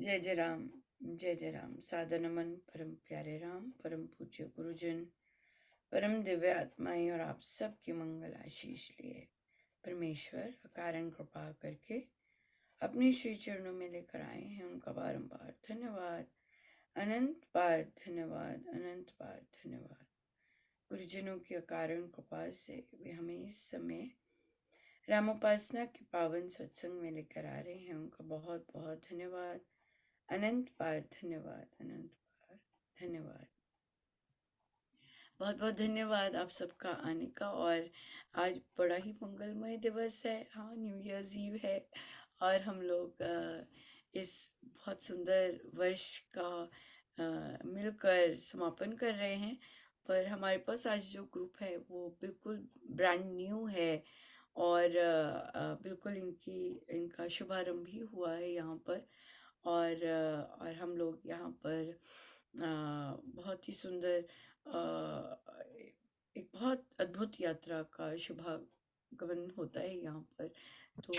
जय जय राम, जय जय राम। सादर नमन परम प्यारे राम, परम पूज्य गुरुजन, परम दिव्य आत्माएं और आप सबके मंगल आशीष लिए परमेश्वर अकारण कृपा करके अपने श्री चरणों में लेकर आए हैं। उनका बारंबार धन्यवाद, अनंत बार धन्यवाद, अनंत बार धन्यवाद। गुरुजनों की अकारण कृपा से वे हमें इस समय रामोपासना के पावन सत्संग में लेकर आ रहे हैं। उनका बहुत बहुत धन्यवाद, अनंत बार धन्यवाद, अनंत बार धन्यवाद। बहुत बहुत धन्यवाद आप सबका आने का। और आज बड़ा ही मंगलमय दिवस है। हाँ, न्यू ईयर्स ईव है और हम लोग इस बहुत सुंदर वर्ष का मिलकर समापन कर रहे हैं। पर हमारे पास आज जो ग्रुप है वो बिल्कुल ब्रांड न्यू है और बिल्कुल इनका शुभारंभ ही हुआ है यहाँ पर। और हम लोग यहाँ पर बहुत ही सुंदर एक बहुत अद्भुत यात्रा का शुभागमन होता है यहाँ पर। तो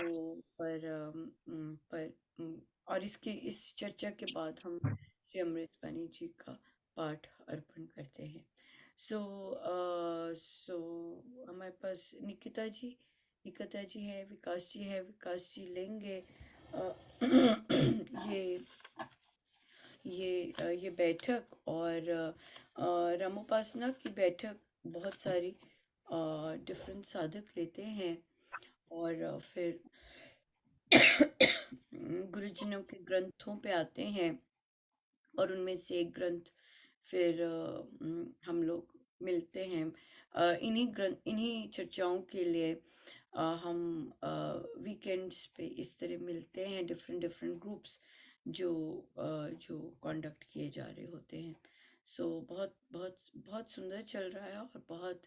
और इस चर्चा के बाद हम श्री अमृतवाणी जी का पाठ अर्पण करते हैं। सो हमारे पास निकिता जी है, विकास जी है। विकास जी लेंगे अ, ये ये बैठक। और रामोपासना की बैठक बहुत सारी डिफरेंट साधक लेते हैं और फिर गुरुजनों के ग्रंथों पे आते हैं और उनमें से एक ग्रंथ फिर हम लोग मिलते हैं। इन्हीं चर्चाओं के लिए हम वीकेंड्स पे इस तरह मिलते हैं, डिफरेंट डिफरेंट ग्रुप्स जो कंडक्ट किए जा रहे होते हैं। सो बहुत बहुत बहुत सुंदर चल रहा है। और बहुत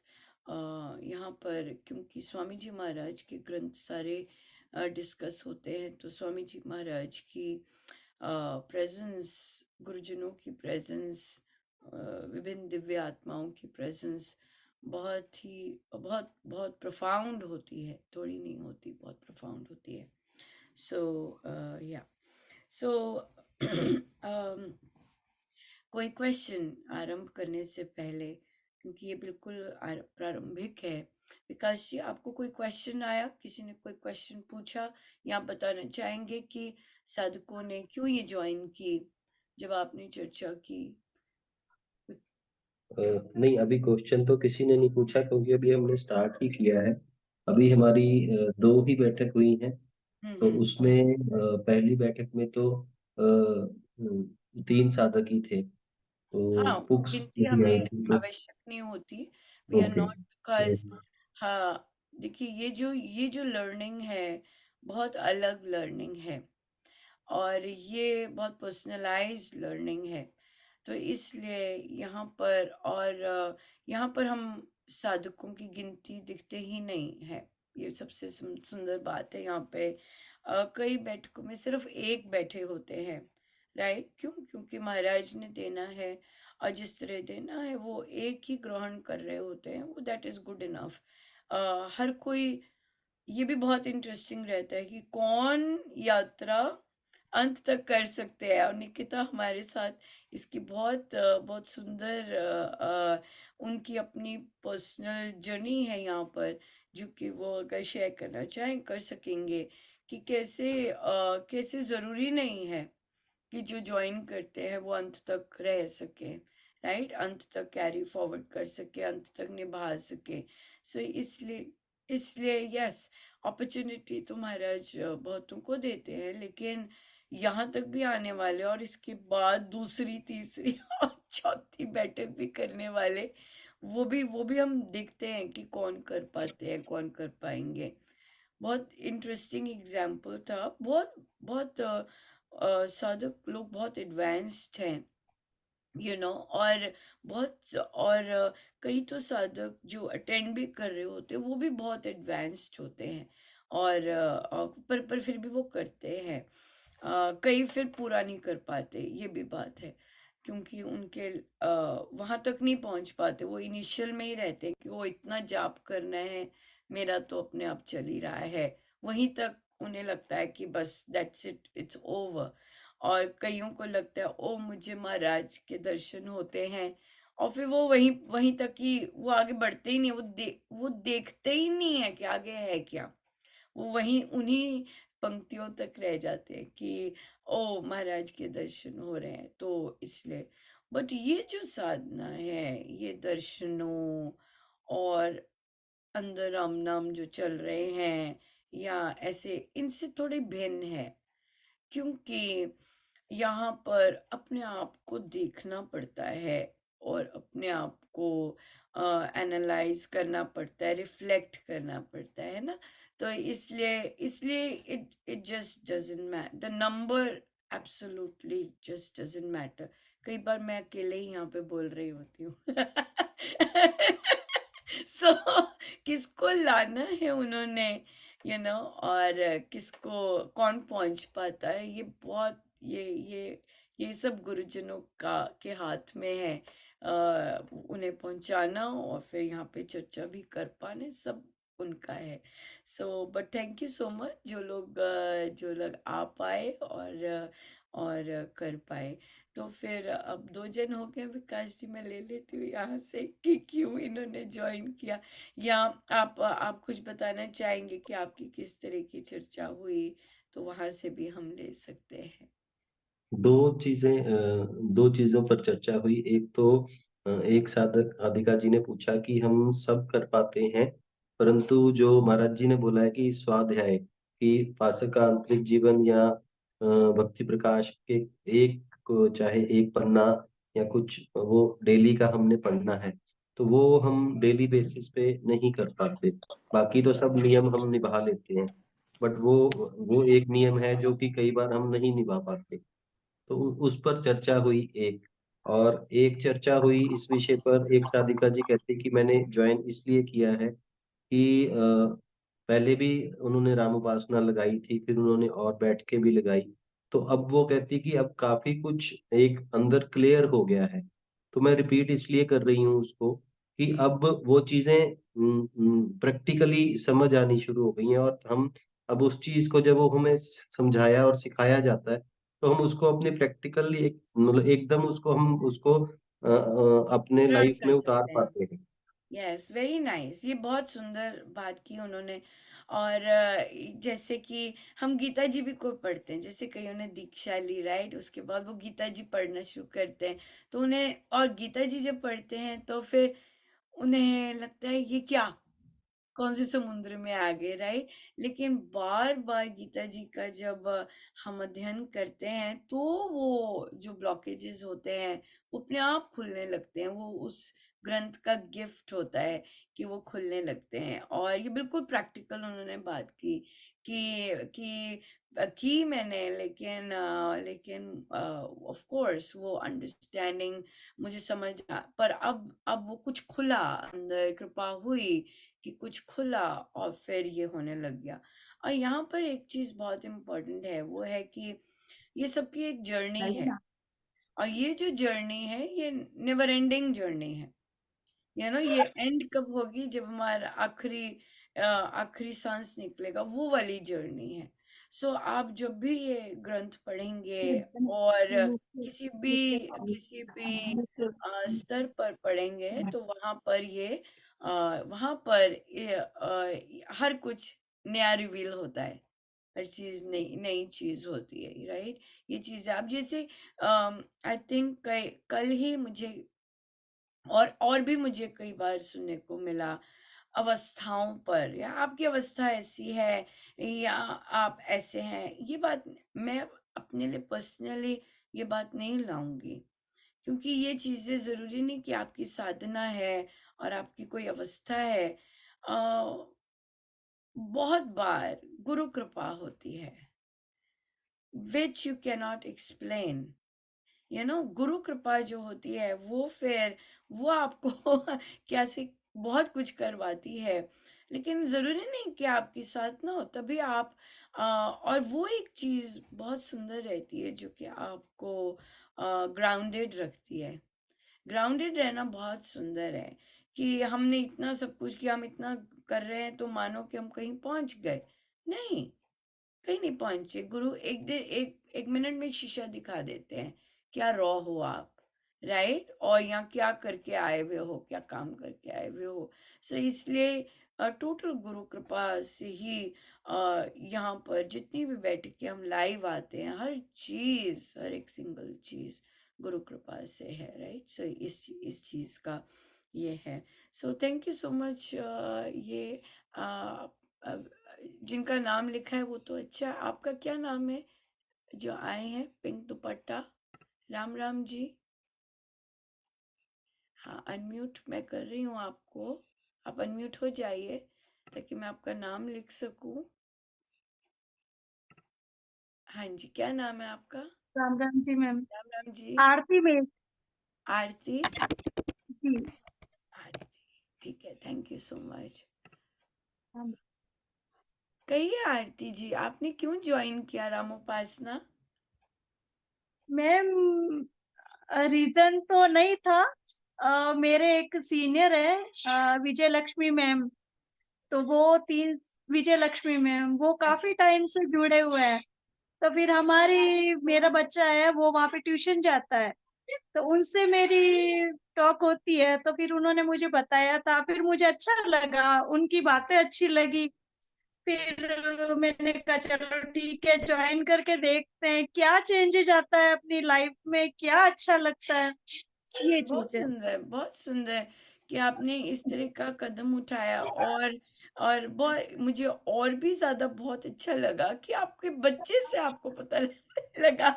यहाँ पर क्योंकि स्वामी जी महाराज के ग्रंथ सारे डिस्कस होते हैं, तो स्वामी जी महाराज की प्रेजेंस, गुरुजनों की प्रेजेंस, विभिन्न दिव्य आत्माओं की प्रेजेंस बहुत बहुत प्रोफाउंड होती है। थोड़ी नहीं होती, बहुत प्रोफाउंड होती है। सो या सो कोई क्वेश्चन आरंभ करने से पहले, क्योंकि ये बिल्कुल प्रारंभिक है, विकास जी आपको कोई क्वेश्चन आया? किसी ने कोई क्वेश्चन पूछा या आप बताना चाहेंगे कि साधकों ने क्यों ये ज्वाइन की जब आपने चर्चा की? नहीं, अभी क्वेश्चन तो किसी ने नहीं पूछा क्योंकि अभी हमने स्टार्ट ही किया है। अभी हमारी दो ही बैठक हुई हैं। तो हम्म। उसमें पहली बैठक में तो तीन साधक ही थे, तो हाँ, बुक्स गिनती नहीं आई हमें थी तो। आवश्यक नहीं होती। We are okay. Not because हाँ, देखिए ये जो लर्निंग है बहुत अलग लर्निंग है और ये बहुत पर्सनलाइज्ड लर्निंग है। तो इसलिए यहाँ पर और यहाँ पर हम साधकों की गिनती दिखते ही नहीं है। ये सबसे सुंदर बात है। यहाँ पे कई बैठकों में सिर्फ एक बैठे होते हैं। राइट? क्यों? क्योंकि महाराज ने देना है और जिस तरह देना है वो एक ही ग्रहण कर रहे होते हैं। वो दैट इज गुड इनफ। हर कोई, ये भी बहुत इंटरेस्टिंग रहता है कि कौन यात्रा अंत तक कर सकते हैं। और निकिता हमारे साथ इसकी बहुत सुंदर उनकी अपनी पर्सनल जर्नी है यहाँ पर, जो कि वो अगर शेयर करना चाहें कर सकेंगे कि कैसे ज़रूरी नहीं है कि जो ज्वाइन करते हैं वो अंत तक रह सके। राइट? अंत तक कैरी फॉरवर्ड कर सके, अंत तक निभा सके। सो इसलिए इसलिए यस, अपॉर्चुनिटी तो महाराज बहुतों को देते हैं, लेकिन यहाँ तक भी आने वाले और इसके बाद दूसरी तीसरी और चौथी बैठक भी करने वाले, वो भी हम देखते हैं कि कौन कर पाते हैं, कौन कर पाएंगे। बहुत इंटरेस्टिंग एग्जाम्पल था। बहुत बहुत साधक लोग बहुत एडवांस्ड हैं, और कई तो साधक जो अटेंड भी कर रहे होते हैं वो भी बहुत एडवांस्ड होते हैं। पर फिर भी वो करते हैं। कई फिर पूरा नहीं कर पाते, ये भी बात है, क्योंकि उनके वहां तक नहीं पहुंच पाते। वो इनिशियल में ही रहते हैं कि वो इतना जाप करना है, मेरा तो अपने आप चल ही रहा है, वहीं तक उन्हें लगता है कि बस दैट्स इट, इट्स ओवर। और कईयों को लगता है ओ मुझे महाराज के दर्शन होते हैं, और फिर वो वहीं वहीं तक ही वो आगे बढ़ते ही नहीं, वो देखते ही नहीं है कि आगे है क्या। वो वहीं उन्हीं पंक्तियों तक रह जाते हैं कि ओ महाराज के दर्शन हो रहे हैं, तो इसलिए। बट ये जो साधना है, ये दर्शनों और अंदर राम नाम जो चल रहे हैं या ऐसे, इनसे थोड़ी भिन्न है, क्योंकि यहाँ पर अपने आप को देखना पड़ता है और अपने आप को एनालाइज करना पड़ता है, रिफ्लेक्ट करना पड़ता है ना। तो इसलिए इसलिए it it just doesn't matter the number, absolutely just doesn't matter. कई बार मैं अकेले ही यहाँ पे बोल रही होती हूँ। सो किसको लाना है उन्होंने, और किसको कौन पहुंच पाता है, ये बहुत ये सब गुरुजनों का के हाथ में है। उन्हें पहुंचाना और फिर यहाँ पे चर्चा भी कर पाने, सब उनका है। So but thank you so much जो लोग आ पाए और कर पाए। तो फिर अब 2 जन हो गए, विकास जी मैं ले लेती हूँ यहाँ से कि क्यों इन्होंने ज्वाइन किया, या आप कुछ बताना चाहेंगे कि आपकी किस तरह की चर्चा हुई, तो वहां से भी हम ले सकते हैं। दो चीजों पर चर्चा हुई। एक तो एक साधक राधिका जी ने पूछा कि हम सब कर पाते हैं, परंतु जो महाराज जी ने बोला है कि स्वाध्याय कि पासक का आंतरिक जीवन या भक्ति प्रकाश के एक चाहे एक पन्ना या कुछ वो डेली का हमने पढ़ना है, तो वो हम डेली बेसिस पे नहीं कर पाते। बाकी तो सब नियम हम निभा लेते हैं, बट वो एक नियम है जो कि कई बार हम नहीं निभा पाते। तो उस पर चर्चा हुई एक। और एक चर्चा हुई इस विषय पर, एक साधिका जी कहते कि मैंने ज्वाइन इसलिए किया है कि पहले भी उन्होंने राम उपासना लगाई थी, फिर उन्होंने और बैठ के भी लगाई। तो अब वो कहती कि अब काफी कुछ एक अंदर क्लियर हो गया है। तो मैं रिपीट इसलिए कर रही हूँ उसको कि अब वो चीजें प्रैक्टिकली समझ आनी शुरू हो गई हैं, और हम अब उस चीज को जब वो हमें समझाया और सिखाया जाता है, तो हम उसको अपने प्रैक्टिकली एक मतलब एकदम उसको हम उसको अपने ग्रहण लाइफ कर में उतार सकते हैं। पाते हैं। यस, वेरी नाइस, ये बहुत सुंदर बात की उन्होंने। और जैसे कि हम गीता जी भी को पढ़ते हैं, जैसे कईयों ने दीक्षा ली, राइट, उसके बाद वो गीता जी पढ़ना शुरू करते हैं, तो उन्हें, और गीता जी जब पढ़ते हैं तो फिर उन्हें लगता है ये क्या, कौन से समुद्र में आ गए, राइट। लेकिन बार बार गीता जी का जब हम अध्ययन करते हैं, तो वो जो ब्लॉकेजेस होते हैं वो अपने आप खुलने लगते हैं, वो उस ग्रंथ का गिफ्ट होता है कि वो खुलने लगते हैं। और ये बिल्कुल प्रैक्टिकल उन्होंने बात की कि मैंने, लेकिन ऑफ कोर्स वो अंडरस्टैंडिंग मुझे पर अब वो कुछ खुला, अंदर कृपा हुई कि कुछ खुला, और फिर ये होने लग गया। और यहाँ पर एक चीज बहुत इम्पोर्टेंट है, वो है कि ये सबकी एक जर्नी है, और ये जो जर्नी है ये नेवर एंडिंग जर्नी है। ये एंड कब होगी, जब हमारा आखिरी सांस निकलेगा, वो वाली जर्नी है। सो आप जब भी ये ग्रंथ पढ़ेंगे और किसी भी स्तर पर पढ़ेंगे, तो वहां पर हर कुछ नया रिवील होता है, हर चीज नई नई चीज होती है, राइट। ये चीज आप जैसे, आई थिंक कल ही मुझे, और भी मुझे कई बार सुनने को मिला अवस्थाओं पर, या आपकी अवस्था ऐसी है, या आप ऐसे हैं, ये बात मैं अपने लिए पर्सनली ये बात नहीं लाऊंगी, क्योंकि ये चीजें जरूरी नहीं कि आपकी साधना है और आपकी कोई अवस्था है। अ, बहुत बार गुरु कृपा होती है, विच यू कैनॉट एक्सप्लेन। गुरु कृपा जो होती है, वो आपको कैसे बहुत कुछ करवाती है, लेकिन जरूरी नहीं कि आपके साथ ना हो तभी आप, और वो एक चीज बहुत सुंदर रहती है जो कि आपको ग्राउंडेड रखती है। ग्राउंडेड रहना बहुत सुंदर है, कि हमने इतना सब कुछ किया, हम इतना कर रहे हैं, तो मानो कि हम कहीं पहुंच गए। नहीं, कहीं नहीं पहुंचे। गुरु एक दिन एक मिनट में शीशा दिखा देते हैं, क्या रॉ हो आप, राइट, और यहाँ क्या करके आए हुए हो, क्या काम करके आए हुए हो। सो इसलिए टोटल गुरु कृपा से ही यहाँ पर जितनी भी बैठ के हम लाइव आते हैं, हर चीज, हर एक सिंगल चीज गुरु कृपा से है, राइट। सो इस चीज का ये है। So thank you so much. ये अ, अ, जिनका नाम लिखा है वो तो अच्छा, आपका क्या नाम है जो आए हैं पिंक दुपट्टा? राम राम जी। हाँ, अनम्यूट मैं कर रही हूँ आपको, आप अनम्यूट हो जाइए ताकि मैं आपका नाम लिख सकूं। हाँ जी, क्या नाम है आपका? राम राम जी मैम। राम राम जी। आरती में। आरती। जी। आरती, ठीक है, थैंक यू सो मच। हाँ। कहिए आरती जी, आपने क्यों ज्वाइन किया रामोपासना? मैम, रीजन तो नहीं था। मेरे एक सीनियर है, विजय लक्ष्मी मैम। तो वो तीन विजय लक्ष्मी मैम वो अच्छा। काफी टाइम से जुड़े हुए हैं। तो फिर मेरा बच्चा है वो वहाँ पे ट्यूशन जाता है। तो उनसे मेरी टॉक होती है, तो फिर उन्होंने मुझे बताया था, फिर मुझे अच्छा लगा, उनकी बातें अच्छी लगी। फिर मैंने कहा चलो ठीक है, ज्वाइन करके देखते हैं क्या चेंजेस आता है अपनी लाइफ में, क्या अच्छा लगता है, ये बहुत चीज है। सुंदर, बहुत सुंदर कि आपने इस तरह का कदम उठाया। और बहुत मुझे और भी ज्यादा बहुत अच्छा लगा कि आपके बच्चे से आपको पता लगा।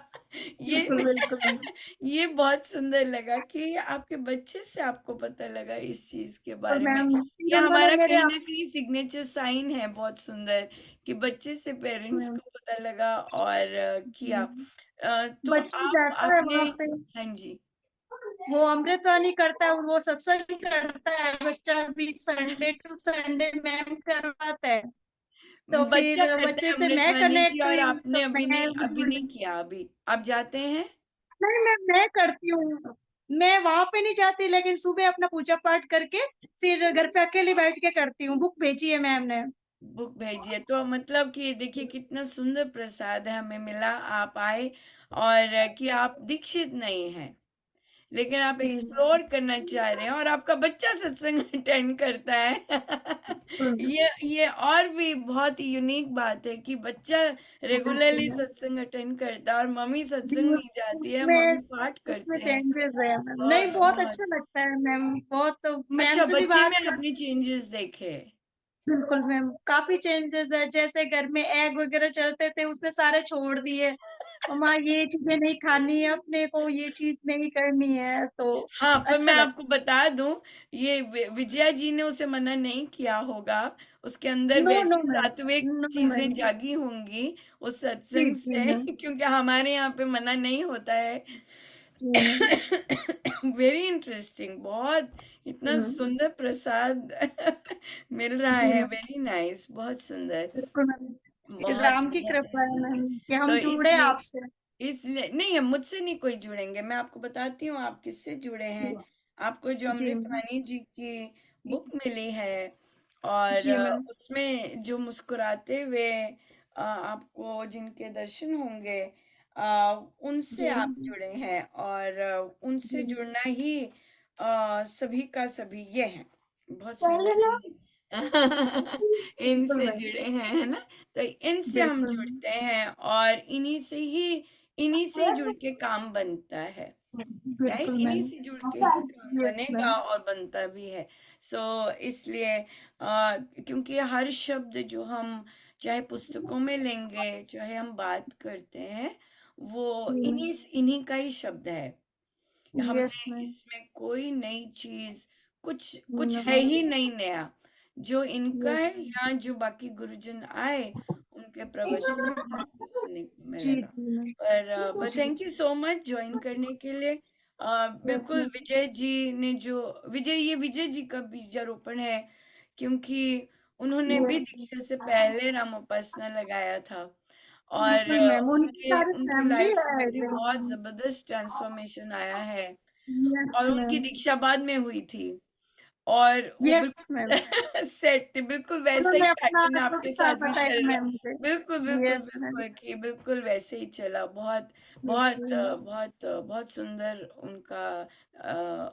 ये बिल्कुल बिल्कुल। ये बहुत सुंदर लगा कि आपके बच्चे से आपको पता लगा इस चीज के और बारे में। मैम फिर ये उन्होंने हमारा मेरे कहीं ना कहीं सिग्नेचर साइन है, बहुत सुंदर कि बच्चे से पेरेंट्स मैम, को पता लगा और किया। तो बच्चा आप जाता है आपने। वहां पे, हाँ जी। वो अमृतवाणी करता है, वो सत्संग करता है, बच्चा भी संडे टू संडे मैम करवाता है। तो बच्चा फिर करता बच्चे है से मैं अमृतवाणी जी, कनेक्ट और हुई, तो आपने मैं अभी नहीं किया, अभी आप जाते हैं? नहीं मैं करती हूँ। मैं वहां पे नहीं जाती, लेकिन सुबह अपना पूजा पाठ करके फिर घर पे अकेले बैठ के करती हूँ। बुक भेजी है मैम ने। बुक भेजिए, तो मतलब कि देखिए कितना सुंदर प्रसाद है हमें मिला, आप आए। और कि आप दीक्षित नहीं हैं लेकिन आप जी। एक्सप्लोर करना चाह रहे हैं, और आपका बच्चा सत्संग अटेंड करता है। ये और भी बहुत ही यूनिक बात है कि बच्चा रेगुलरली सत्संग अटेंड करता है, और मम्मी जी, सत्संग नहीं जाती है, उसमें मम्मी पाठ उसमें करते हैं। चेंजेस है मैम, नहीं बहुत बहुत बहुत। अच्छा लगता है मैम, बहुत। तो मैम अच्छा, से भी बच्चे बात में कर। आपने चेंजेस देखे? बिल्कुल मैम, काफी चेंजेस है। जैसे घर में एग वगैरह चलते थे, उसने सारे छोड़ दिए। मम्मा ये चीजें नहीं खानी है, अपने को ये चीज नहीं करनी है, तो हाँ, पर अच्छा मैं लगता आपको बता दूं, ये विजया जी ने उसे मना नहीं किया होगा। उसके है। अंदर नो नो वैसी मैम। सात्विक नो चीजें मैम। जागी होंगी उस जी सत्संग जी से। मैम। क्योंकि हमारे यहाँ पे मना नहीं होता है। जी मैम। वेरी इंटरेस्टिंग, बहुत इतना हम्म, सुंदर प्रसाद मिल रहा जी है, मैम। वेरी नाइस, बहुत सुंदर। बिल्कुल मैम, बहुत राम की बहुत कृपा है सुंदर। मैम कि तो हम जुड़े इसलिए आपसे। इसलिए नहीं, हम मुझसे नहीं कोई जुड़ेंगे, मैं आपको बताती हूँ आप किससे जुड़े हैं। आपको जो जी मैम। अमृतवाणी जी की बुक मिली है, और जी मैम। उसमें जो मुस्कुराते हुए आपको जिनके दर्शन होंगे, उनसे जी आप मैम। जुड़े हैं, और उनसे जी जुड़ना ही सभी का सभी ये है, बहुत मैम। सुंदर। बिल्कुल इनसे मैम। जुड़े हैं, है ना। तो इनसे हम बिल्कुल जुड़ते हैं, और इन्हीं से ही जुड़ के काम बनता है, राइट। बिल्कुल इन्हीं मैम। से जुड़ के ही काम यस बनेगा मैम। और बनता भी है। सो इसलिए क्योंकि हर शब्द जो हम चाहे पुस्तकों में लेंगे, चाहे हम बात करते हैं, वो जी मैम। इन्हीं का ही शब्द है। यस हमने मैम। इसमें कोई नई चीज, कुछ कुछ नो है मैम। ही नहीं नया। जो इनका यस है, या जो बाकी गुरुजन आए उनके प्रवचन में बहुत कुछ सुनने को जी मिलेगा। जी मैम। पर जी। Thank you so much join करने के लिए। यस बिल्कुल, मैम। विजय जी ने जो ये विजय जी का बीजारोपण है, क्योंकि उन्होंने भी यस दीक्षा से पहले रामोपासना लगाया था, और बिल्कुल मैम, उनकी उनके सारी उनकी फैमिली लाइफ में है भी इधर। बहुत जबरदस्त ट्रांसफॉर्मेशन आया है। यस और उनकी मैम। दीक्षा बाद में हुई थी, और वो यस मैम, बिल्कुल सेट थे, बिल्कुल वैसा ही उन्होंने अपना पैटर्न अनुभव आपके सा साथ भी बताया चल रहा मैम है। मुझे। बिल्कुल, बिल्कुल, यस मैम, बिल्कुल कि बिल्कुल वैसे ही चला। बहुत बहुत बिल्कुल, बहुत बहुत सुंदर उनका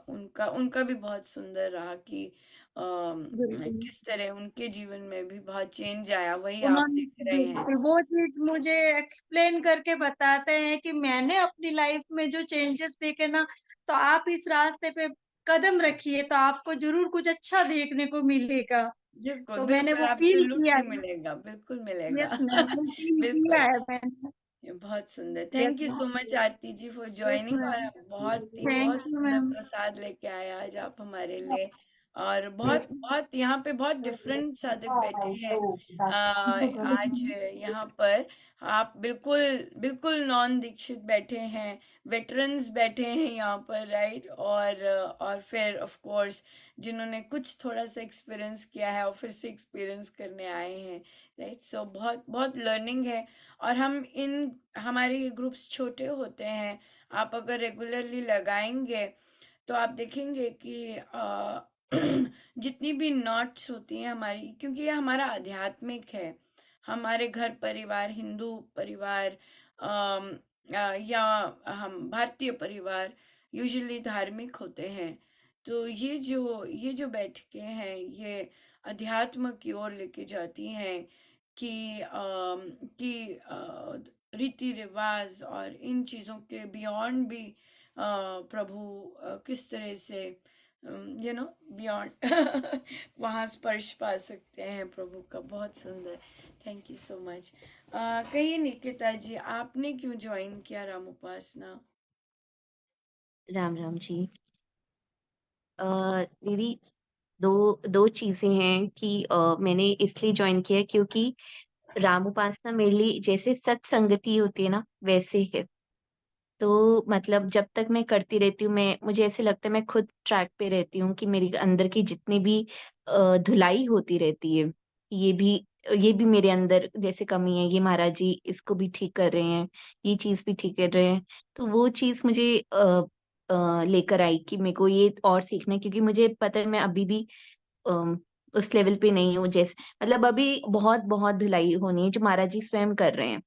उनका उनका भी बहुत सुंदर रहा कि बिल्कुल। किस तरह उनके जीवन में भी बहुत चेंज आया, वही आप उन्होंने देख रहे हैं। बिल्कुल वो चीज मुझे एक्सप्लेन करके बताते हैं कि मैंने अपनी लाइफ में जो चेंजेस देखे ना, तो आप इस रास्ते पे कदम रखिए तो आपको जरूर कुछ अच्छा देखने को मिलेगा। बिल्कुल, तो मैंने बिल्कुल, वो फील किया एब्सोल्युटली है। मिलेगा, बिल्कुल मिलेगा। यस मैम, वो फील किया बिल्कुल। है मैंने। ये बहुत सुंदर। Yes thank you ma'am. So much Aarti ji for yes joining, और मैम। आप बहुत ही थैंक बहुत यू सुंदर मैम। प्रसाद लेके आए आज आप हमारे लिए। और बहुत यस बहुत यहाँ पे बहुत डिफरेंट साधक बैठे हैं आज यहाँ पर। आप बिल्कुल बिल्कुल नॉन दीक्षित बैठे हैं, वेटरन्स बैठे हैं यहाँ पर, राइट। और फिर ऑफ कोर्स जिन्होंने कुछ थोड़ा सा एक्सपीरियंस किया है और फिर से एक्सपीरियंस करने आए हैं, राइट। सो बहुत बहुत लर्निंग है। और हमारे ये ग्रुप्स छोटे होते हैं, आप अगर रेगुलरली लगाएंगे तो आप देखेंगे कि जितनी भी नॉट्स होती हैं हमारी, क्योंकि ये हमारा आध्यात्मिक है, हमारे घर परिवार, हिंदू परिवार, या हम भारतीय परिवार यूजुअली धार्मिक होते हैं। तो ये जो बैठकें हैं, ये अध्यात्म की ओर लेके जाती हैं कि रीति रिवाज और इन चीज़ों के बियॉन्ड भी प्रभु किस तरह से बियॉन्ड वहाँ स्पर्श पा सकते हैं प्रभु का। बहुत सुंदर। Thank you so much. कहिए निकिता जी, आपने क्यों ज्वाइन किया राम उपासना? राम राम जी। दीदी, दो दो चीजें हैं कि मैंने इसलिए ज्वाइन किया क्योंकि राम उपासना मेरे लिए जैसे सत्संगति होती है ना, वैसे है। तो मतलब जब तक मैं करती रहती हूँ, मैं मुझे ऐसे लगता है मैं खुद ट्रैक पे रहती हूँ कि मेरी अंदर की जितनी भी धुलाई होती रहती है, ये भी ये भी मेरे अंदर जैसे कमी है, ये महाराज जी इसको भी ठीक कर रहे हैं, ये चीज भी ठीक कर रहे हैं। तो वो चीज मुझे लेकर आई कि मेरे को ये और सीखना है, क्योंकि मुझे पता है मैं अभी भी अम, उस लेवल पे नहीं हूँ, जैसे मतलब अभी बहुत बहुत धुलाई होनी है जो महाराज जी स्वयं कर रहे हैं।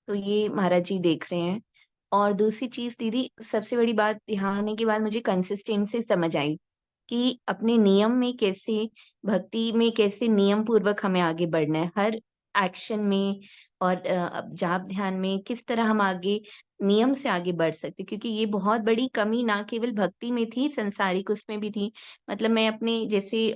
तो ये महाराज जी देख रहे हैं। और दूसरी चीज दीदी, सबसे बड़ी बात यहाँ आने के बाद मुझे कंसिस्टेंसी समझ आई कि अपने नियम में कैसे, भक्ति में कैसे नियम पूर्वक हमें आगे बढ़ना है हर एक्शन में, और जाप ध्यान में किस तरह हम आगे नियम से आगे बढ़ सकते, क्योंकि ये बहुत बड़ी कमी ना केवल भक्ति में थी, संसारिक उसमें भी थी। मतलब मैं अपने जैसे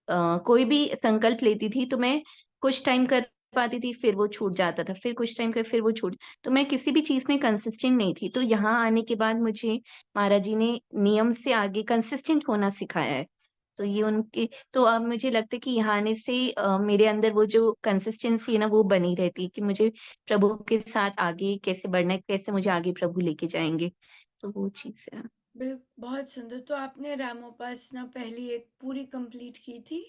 कोई भी संकल्प लेती थी तो मैं कुछ टाइम कर पाती थी, फिर वो छूट जाता था, फिर कुछ टाइम कर फिर वो छूट, तो मैं किसी भी चीज में कंसिस्टेंट नहीं थी। तो यहाँ आने के बाद मुझे महाराज जी ने नियम से आगे कंसिस्टेंट होना सिखाया है। तो ये उनके, तो अब मुझे लगता है कि यहाँ आने से मेरे अंदर वो जो कंसिस्टेंसी है ना, वो बनी रहती है कि मुझे प्रभु के साथ आगे कैसे बढ़ना है, कैसे मुझे आगे प्रभु लेके जाएंगे। तो वो चीज है। बहुत सुंदर। तो आपने राम उपासना पहली एक पूरी कंप्लीट की थी?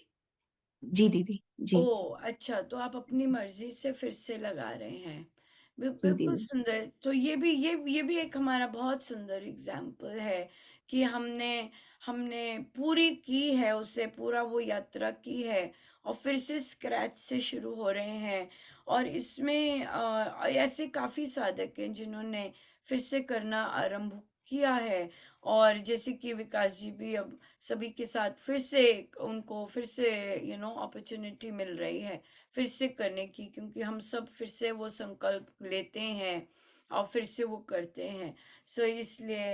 जी दीदी। जी। ओह! अच्छा, तो आप अपनी मर्ज़ी से फिर से लगा रहे हैं। जी बिल्कुल दीदी। सुंदर। तो ये भी एक हमारा बहुत सुंदर एग्ज़ाम्पल है कि हमने हमने पूरी की है उसे, पूरा वो यात्रा की है और फिर से स्क्रैच से शुरू हो रहे हैं। और इसमें ऐसे काफ़ी साधक हैं जिन्होंने फिर से करना आरंभ किया है। और जैसे कि विकास जी भी अब सभी के साथ फिर से उनको फिर से अपॉर्चुनिटी मिल रही है फिर से करने की, क्योंकि हम सब फिर से वो संकल्प लेते हैं और फिर से वो करते हैं। सो इसलिए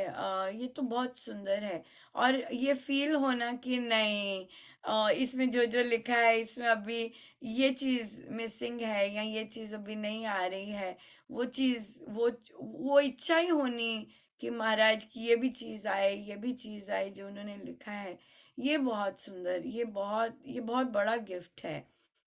ये तो बहुत सुंदर है। और ये फील होना कि नहीं, इसमें जो जो लिखा है इसमें अभी ये चीज़ मिसिंग है या ये चीज़ अभी नहीं आ रही है, वो चीज़ वो इच्छा ही होनी कि महाराज की ये भी चीज आए जो उन्होंने लिखा है। ये बहुत सुंदर, ये बहुत बड़ा गिफ्ट है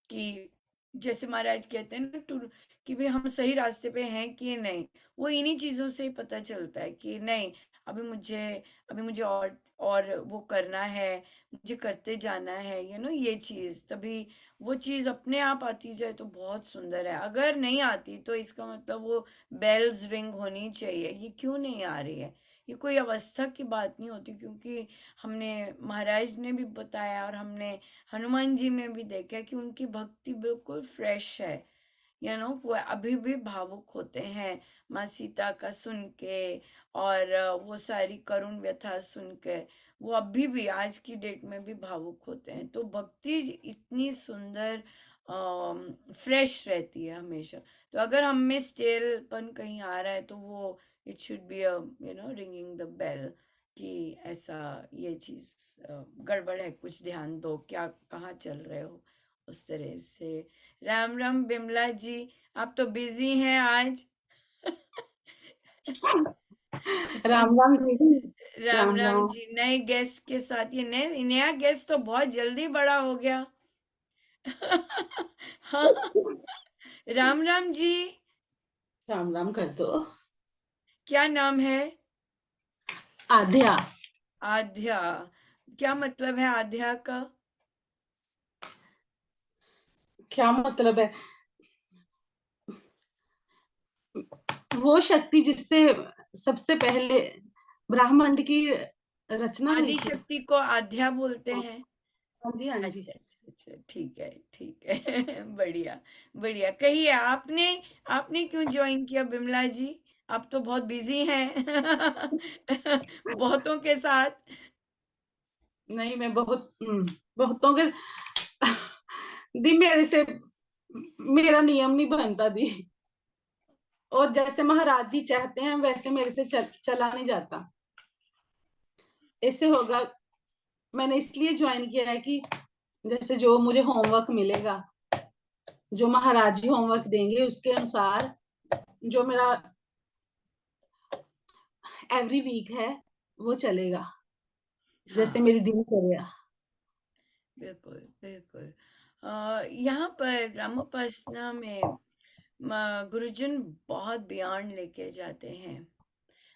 कि जैसे महाराज कहते हैं ना टू, कि भाई हम सही रास्ते पे हैं कि नहीं। वो इन्हीं चीजों से ही पता चलता है कि नहीं, अभी मुझे अभी मुझे और वो करना है, मुझे करते जाना है, ये चीज तभी वो चीज अपने आप आती जाए तो बहुत सुंदर है। अगर नहीं आती तो इसका मतलब वो बेल्स रिंग होनी चाहिए, ये क्यों नहीं आ रही है, ये कोई अवस्था की बात नहीं होती, क्योंकि हमने महाराज ने भी बताया और हमने हनुमान जी में भी देखा कि उनकी भक्ति बिल्कुल फ्रेश है। वो अभी भी भावुक होते हैं माँ सीता का सुन के, और वो सारी करुण व्यथा सुन के वो अभी भी आज की डेट में भी भावुक होते हैं। तो भक्ति इतनी सुंदर फ्रेश रहती है हमेशा। तो अगर हम में स्टेलपन कहीं आ रहा है तो वो it should be ringing the bell कि ऐसा ये चीज गड़बड़ है, कुछ ध्यान दो, क्या कहाँ चल रहे हो, उस तरह से। राम राम बिमला जी, आप तो बिजी हैं आज। राम राम दीदी। राम राम राम राम। जी, नए गेस्ट के साथ ये नया गेस्ट तो बहुत जल्दी बड़ा हो गया। हाँ, राम राम जी, राम राम कर दो। क्या नाम है? आध्या। आध्या। क्या मतलब है आध्या का? क्या मतलब है? वो शक्ति जिससे सबसे पहले ब्रह्मांड की रचना हुई आदि थी। शक्ति को आध्या बोलते हैं। हाँ जी, हाँ जी। अच्छा अच्छा अच्छा, ठीक है ठीक है। बढ़िया बढ़िया। कहिए, आपने आपने क्यों ज्वाइन किया बिमला जी? आप तो बहुत बिजी हैं। बहुतों के साथ। नहीं, मैं बहुतों के दी मेरे से मेरा नियम नहीं बनता दी, और जैसे महाराज जी चाहते हैं वैसे मेरे से चला नहीं जाता। इससे होगा, मैंने इसलिए ज्वाइन किया है कि जैसे जो मुझे होमवर्क मिलेगा, जो महाराज जी होमवर्क देंगे उसके अनुसार जो मेरा एवरी वीक है वो चलेगा, जैसे हाँ, मेरी दिनचर्या। बिल्कुल बिल्कुल। यहाँ पर रामोपासना में गुरुजन बहुत बियॉन्ड लेके जाते हैं।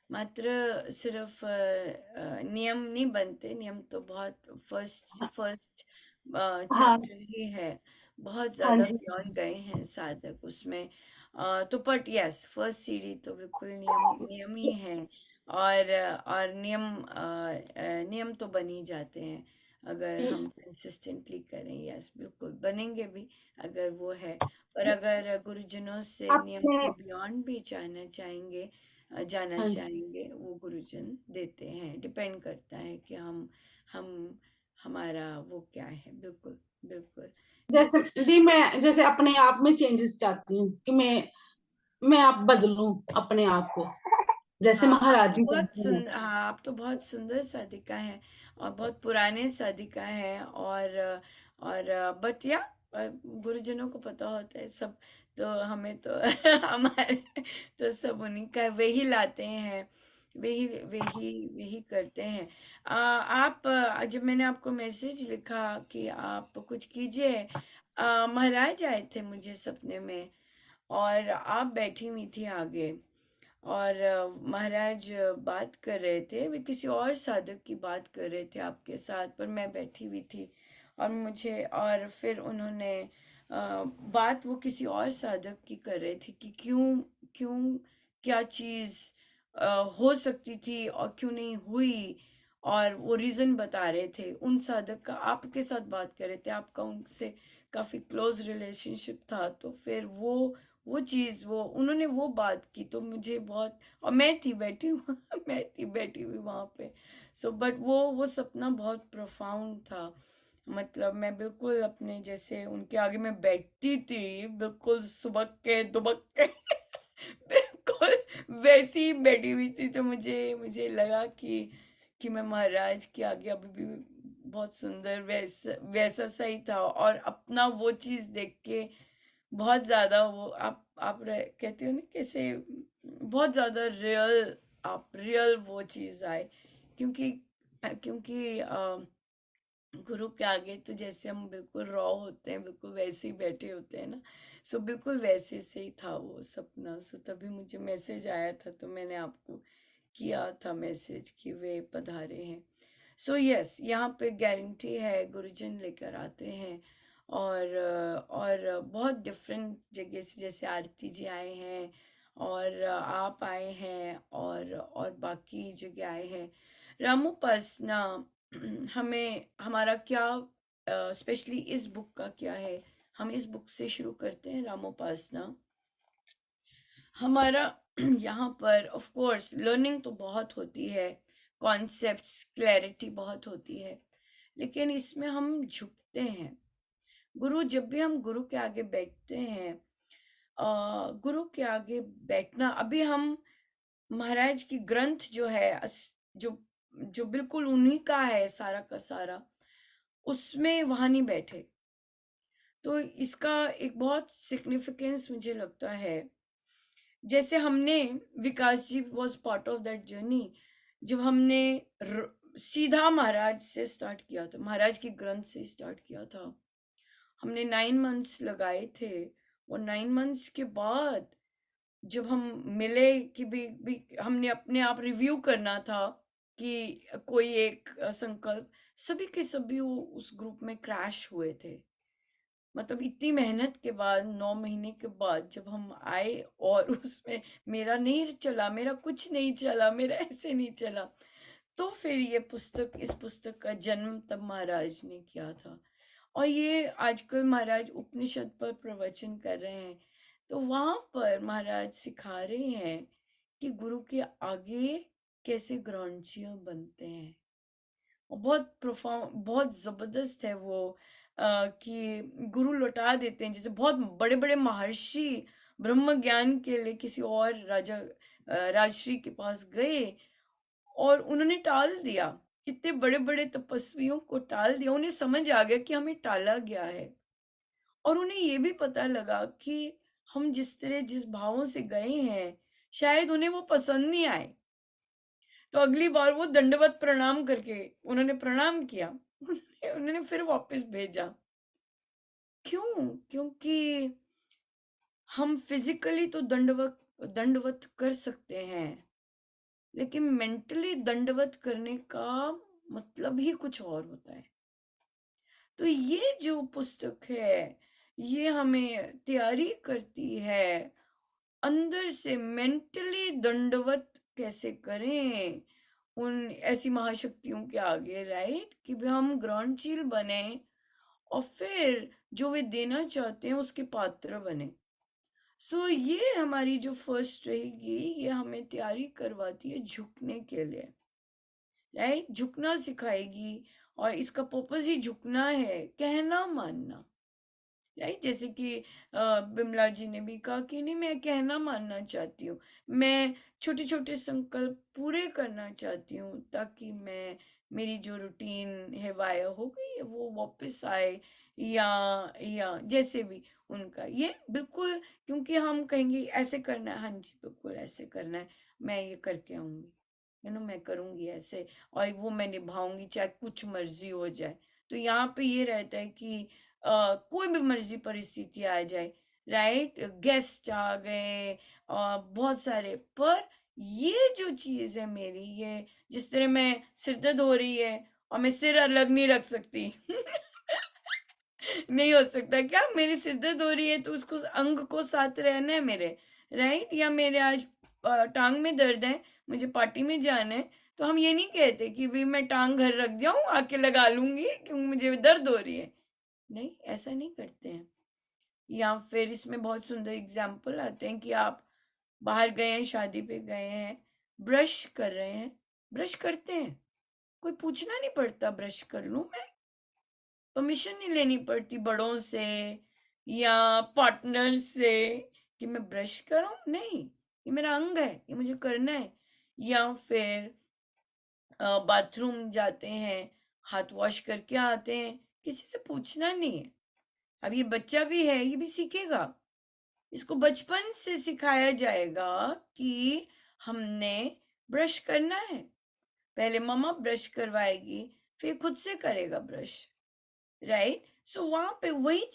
मात्र सिर्फ नियम नहीं बनते, नियम तो बहुत फर्स्ट फर्स्ट हाँ, चैप्टर ही है। बहुत हाँ ज़्यादा जी। बियॉन्ड गए हैं साधक उसमें। तो बट यस, फर्स्ट सीढ़ी तो बिल्कुल नियम नियम ही है। और नियम तो बन ही जाते हैं अगर हम कंसिस्टेंटली करें। यस, बिल्कुल बनेंगे भी अगर वो है। पर अगर गुरुजनों से नियम आपने के बियॉन्ड भी जाना हाँ जी। चाहेंगे, वो गुरुजन देते हैं। डिपेंड करता है कि हम हमारा वो क्या है। बिल्कुल बिल्कुल। जैसे दी मैं जैसे अपने आप में चेंजेस चाहती हूँ कि मैं आप बदलूं अपने आप को, जैसे हाँ, महाराज जी कहते हैं। आप तो बहुत सुंदर साधिका हैं और बहुत पुराने साधिका हैं। और बट या गुरुजनों को पता होता है सब। तो हमें तो हमारे तो सब उन्हीं का वही लाते हैं, वही वही वही करते हैं। जब मैंने आपको मैसेज लिखा कि आप कुछ कीजिए, महाराज आए थे मुझे सपने में, और आप बैठी हुई थी आगे, और महाराज बात कर रहे थे, वे किसी और साधक की बात कर रहे थे आपके साथ, पर मैं बैठी हुई थी। और फिर उन्होंने बात वो किसी और साधक की कर रहे थे कि क्यों क्यों क्या चीज़ हो सकती थी और क्यों नहीं हुई, और वो रीज़न बता रहे थे। उन साधक का आपके साथ बात कर रहे थे, आपका उनसे काफ़ी क्लोज रिलेशनशिप था। तो फिर वो चीज़, वो उन्होंने वो बात की तो मुझे बहुत, और मैं थी बैठी हुई मैं थी बैठी हुई वहाँ पे। बट वो सपना बहुत प्रोफाउंड था। मतलब मैं बिल्कुल अपने जैसे उनके आगे मैं बैठती थी, बिल्कुल सुबक के दुबक के बिल्कुल वैसी ही बैठी हुई थी। तो मुझे मुझे लगा कि मैं महाराज के आगे अभी भी बहुत सुंदर वैसा वैसा सही था। और अपना वो चीज़ देख के बहुत ज़्यादा वो कहते हो ना कैसे, बहुत ज़्यादा रियल, आप रियल वो चीज़ आए। क्योंकि क्योंकि गुरु के आगे तो जैसे हम बिल्कुल रॉ होते हैं, बिल्कुल वैसे ही बैठे होते हैं ना। बिल्कुल वैसे से ही था वो सपना। तभी मुझे मैसेज आया था, तो मैंने आपको किया था मैसेज कि वे पधारे हैं। यस, यहाँ पे गारंटी है, गुरुजन लेकर आते हैं। और बहुत डिफरेंट जगह से, जैसे आरती जी आए हैं, और आप आए हैं और बाकी जगह आए हैं। रामोपासना हमें हमारा क्या स्पेशली इस बुक का क्या है, हम इस बुक से शुरू करते हैं रामोपासना। हमारा यहाँ पर ऑफ कोर्स लर्निंग तो बहुत होती है, कॉन्सेप्ट्स क्लैरिटी बहुत होती है, लेकिन इसमें हम झुकते हैं। गुरु जब भी हम गुरु के आगे बैठते हैं, गुरु के आगे बैठना, अभी हम महाराज की ग्रंथ जो है जो जो बिल्कुल उन्हीं का है सारा का सारा, उसमें वहां नहीं बैठे। तो इसका एक बहुत सिग्निफिकेंस मुझे लगता है। जैसे हमने, Vikas ji was part of that journey, जब हमने सीधा महाराज से स्टार्ट किया था, महाराज की ग्रंथ से स्टार्ट किया था। हमने 9 मंथ्स लगाए थे, और 9 मंथ्स के बाद जब हम मिले कि भी हमने अपने आप रिव्यू करना था कि कोई एक संकल्प, सभी के सभी वो उस ग्रुप में क्रैश हुए थे। मतलब इतनी मेहनत के बाद 9 महीने के बाद जब हम आए, और उसमें मेरा नहीं चला, मेरा कुछ नहीं चला, मेरा ऐसे नहीं चला, तो फिर ये पुस्तक, इस पुस्तक का जन्म तब महाराज ने किया था। और ये आजकल महाराज उपनिषद पर प्रवचन कर रहे हैं, तो वहां पर महाराज सिखा रहे हैं कि गुरु के आगे कैसे ग्रंथियां बनते हैं। और बहुत प्रोफाउंड, बहुत जबरदस्त है वो, कि गुरु लौटा देते हैं। जैसे बहुत बड़े बड़े महर्षि ब्रह्म ज्ञान के लिए किसी और राजश्री के पास गए, और उन्होंने टाल दिया, इतने बड़े बड़े तपस्वियों को टाल दिया। उन्हें समझ आ गया कि हमें टाला गया है, और उन्हें ये भी पता लगा कि हम जिस तरह जिस भावों से गए हैं, शायद उन्हें वो पसंद नहीं आए। तो अगली बार वो दंडवत प्रणाम करके, उन्होंने प्रणाम किया, उन्होंने फिर वापस भेजा। क्यों? क्योंकि हम फिजिकली तो दंडवत कर सकते हैं, लेकिन मेंटली दंडवत करने का मतलब ही कुछ और होता है। तो ये जो पुस्तक है, ये हमें तैयारी करती है अंदर से मेंटली दंडवत कैसे करें उन ऐसी महाशक्तियों के आगे, राइट, कि भी हम ग्रहणशील बने, और फिर जो वे देना चाहते हैं उसके पात्र बने। सो ये हमारी जो फर्स्ट रहेगी, ये हमें तैयारी करवाती है झुकने के लिए, राइट, झुकना सिखाएगी। और इसका पर्पस ही झुकना है, कहना मानना, राइट। जैसे कि बिमला जी ने भी कहा कि नहीं, मैं कहना मानना चाहती हूँ, मैं छोटे छोटे संकल्प पूरे करना चाहती हूँ, ताकि मैं, मेरी जो रूटीन है वाया हो गई है वो वापस आए, या जैसे भी उनका ये बिल्कुल, क्योंकि हम कहेंगे ऐसे करना है, हाँ जी बिल्कुल ऐसे करना है, मैं ये करके आऊंगी, मैं करूंगी ऐसे, और वो मैं निभाऊंगी चाहे कुछ मर्जी हो जाए। तो यहाँ पे ये रहता है कि कोई भी मर्जी परिस्थिति आ जाए, राइट, गेस्ट आ गए, बहुत सारे, पर ये जो चीज है मेरी, ये जिस तरह मैं सिर दर्द हो रही है और मैं सिर अलग नहीं रख सकती नहीं हो सकता क्या, मेरी सिर दर्द हो रही है तो उसको अंग को साथ रहना है मेरे, राइट, या मेरे आज टांग में दर्द है, मुझे पार्टी में जाना है, तो हम ये नहीं कहते कि भाई मैं टांग घर रख जाऊं, आके लगा लूंगी क्योंकि मुझे दर्द हो रही है। नहीं, ऐसा नहीं करते हैं। या फिर इसमें बहुत सुंदर एग्जाम्पल आते हैं कि आप बाहर गए हैं, शादी पे गए हैं, ब्रश कर रहे हैं, ब्रश करते हैं, कोई पूछना नहीं पड़ता ब्रश कर लूं मैं, परमिशन नहीं लेनी पड़ती बड़ों से या पार्टनर से कि मैं ब्रश करूं, नहीं, ये मेरा अंग है, ये मुझे करना है। या फिर बाथरूम जाते हैं, हाथ वॉश करके आते हैं, किसी से पूछना नहीं है। अब ये बच्चा भी है, ये भी सीखेगा, इसको बचपन से सिखाया जाएगा कि हमने ब्रश करना है, पहले मम्मा ब्रश करवाएगी, फिर खुद से करेगा ब्रश, राइट। सो वहां पे वही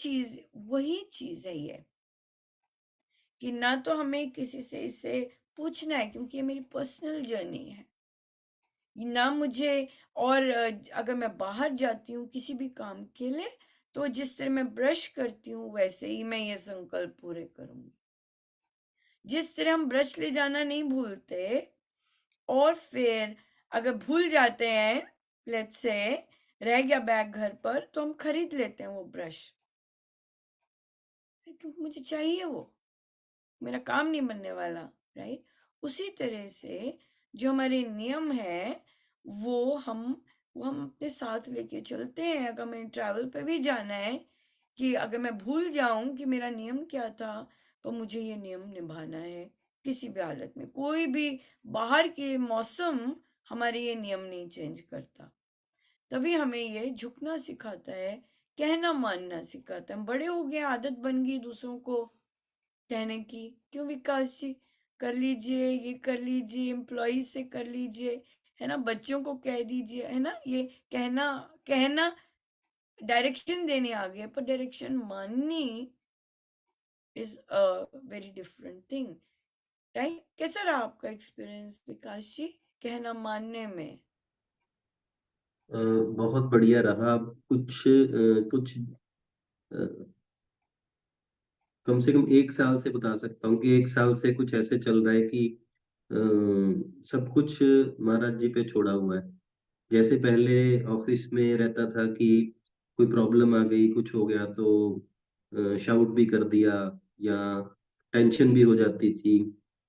चीज है ये, कि ना तो हमें किसी से इससे पूछना है, क्योंकि ये मेरी पर्सनल जर्नी है, ना मुझे, और अगर मैं बाहर जाती हूँ किसी भी काम के लिए, तो जिस तरह मैं ब्रश करती हूँ वैसे ही मैं ये संकल्प पूरे करूंगी। जिस तरह हम ब्रश ले जाना नहीं भूलते, और फिर अगर भूल जाते हैं, लेट्स से रह गया बैग घर पर, तो हम खरीद लेते हैं वो ब्रश, क्योंकि मुझे चाहिए, वो मेरा काम नहीं बनने वाला, राइट? उसी तरह से जो हमारे नियम है वो हम अपने साथ लेके चलते हैं। अगर हमें ट्रैवल पे भी जाना है, कि अगर मैं भूल जाऊं कि मेरा नियम क्या था, तो मुझे ये नियम निभाना है किसी भी हालत में। कोई भी बाहर के मौसम हमारे ये नियम नहीं चेंज करता। तभी हमें ये झुकना सिखाता है, कहना मानना सिखाता है। हम बड़े हो गए, आदत बन गई दूसरों को कहने की। क्यों विकास जी, कर लीजिए, ये कर लीजिए, एम्प्लॉय से कर लीजिए, है ना, बच्चों को कह दीजिए, है ना, ये कहना कहना डायरेक्शन देने आ गए, पर डायरेक्शन माननी is a very different thing, right? कैसा रहा आपका एक्सपीरियंस विकास जी, कहना मानने में? बहुत बढ़िया रहा। कुछ कम से कम 1 साल से बता सकता हूँ कि 1 साल से कुछ ऐसे चल रहा है कि अ, सब कुछ महाराज जी पे छोड़ा हुआ है। जैसे पहले ऑफिस में रहता था कि कोई प्रॉब्लम आ गई, कुछ हो गया तो शाउट भी कर दिया, या टेंशन भी हो जाती थी,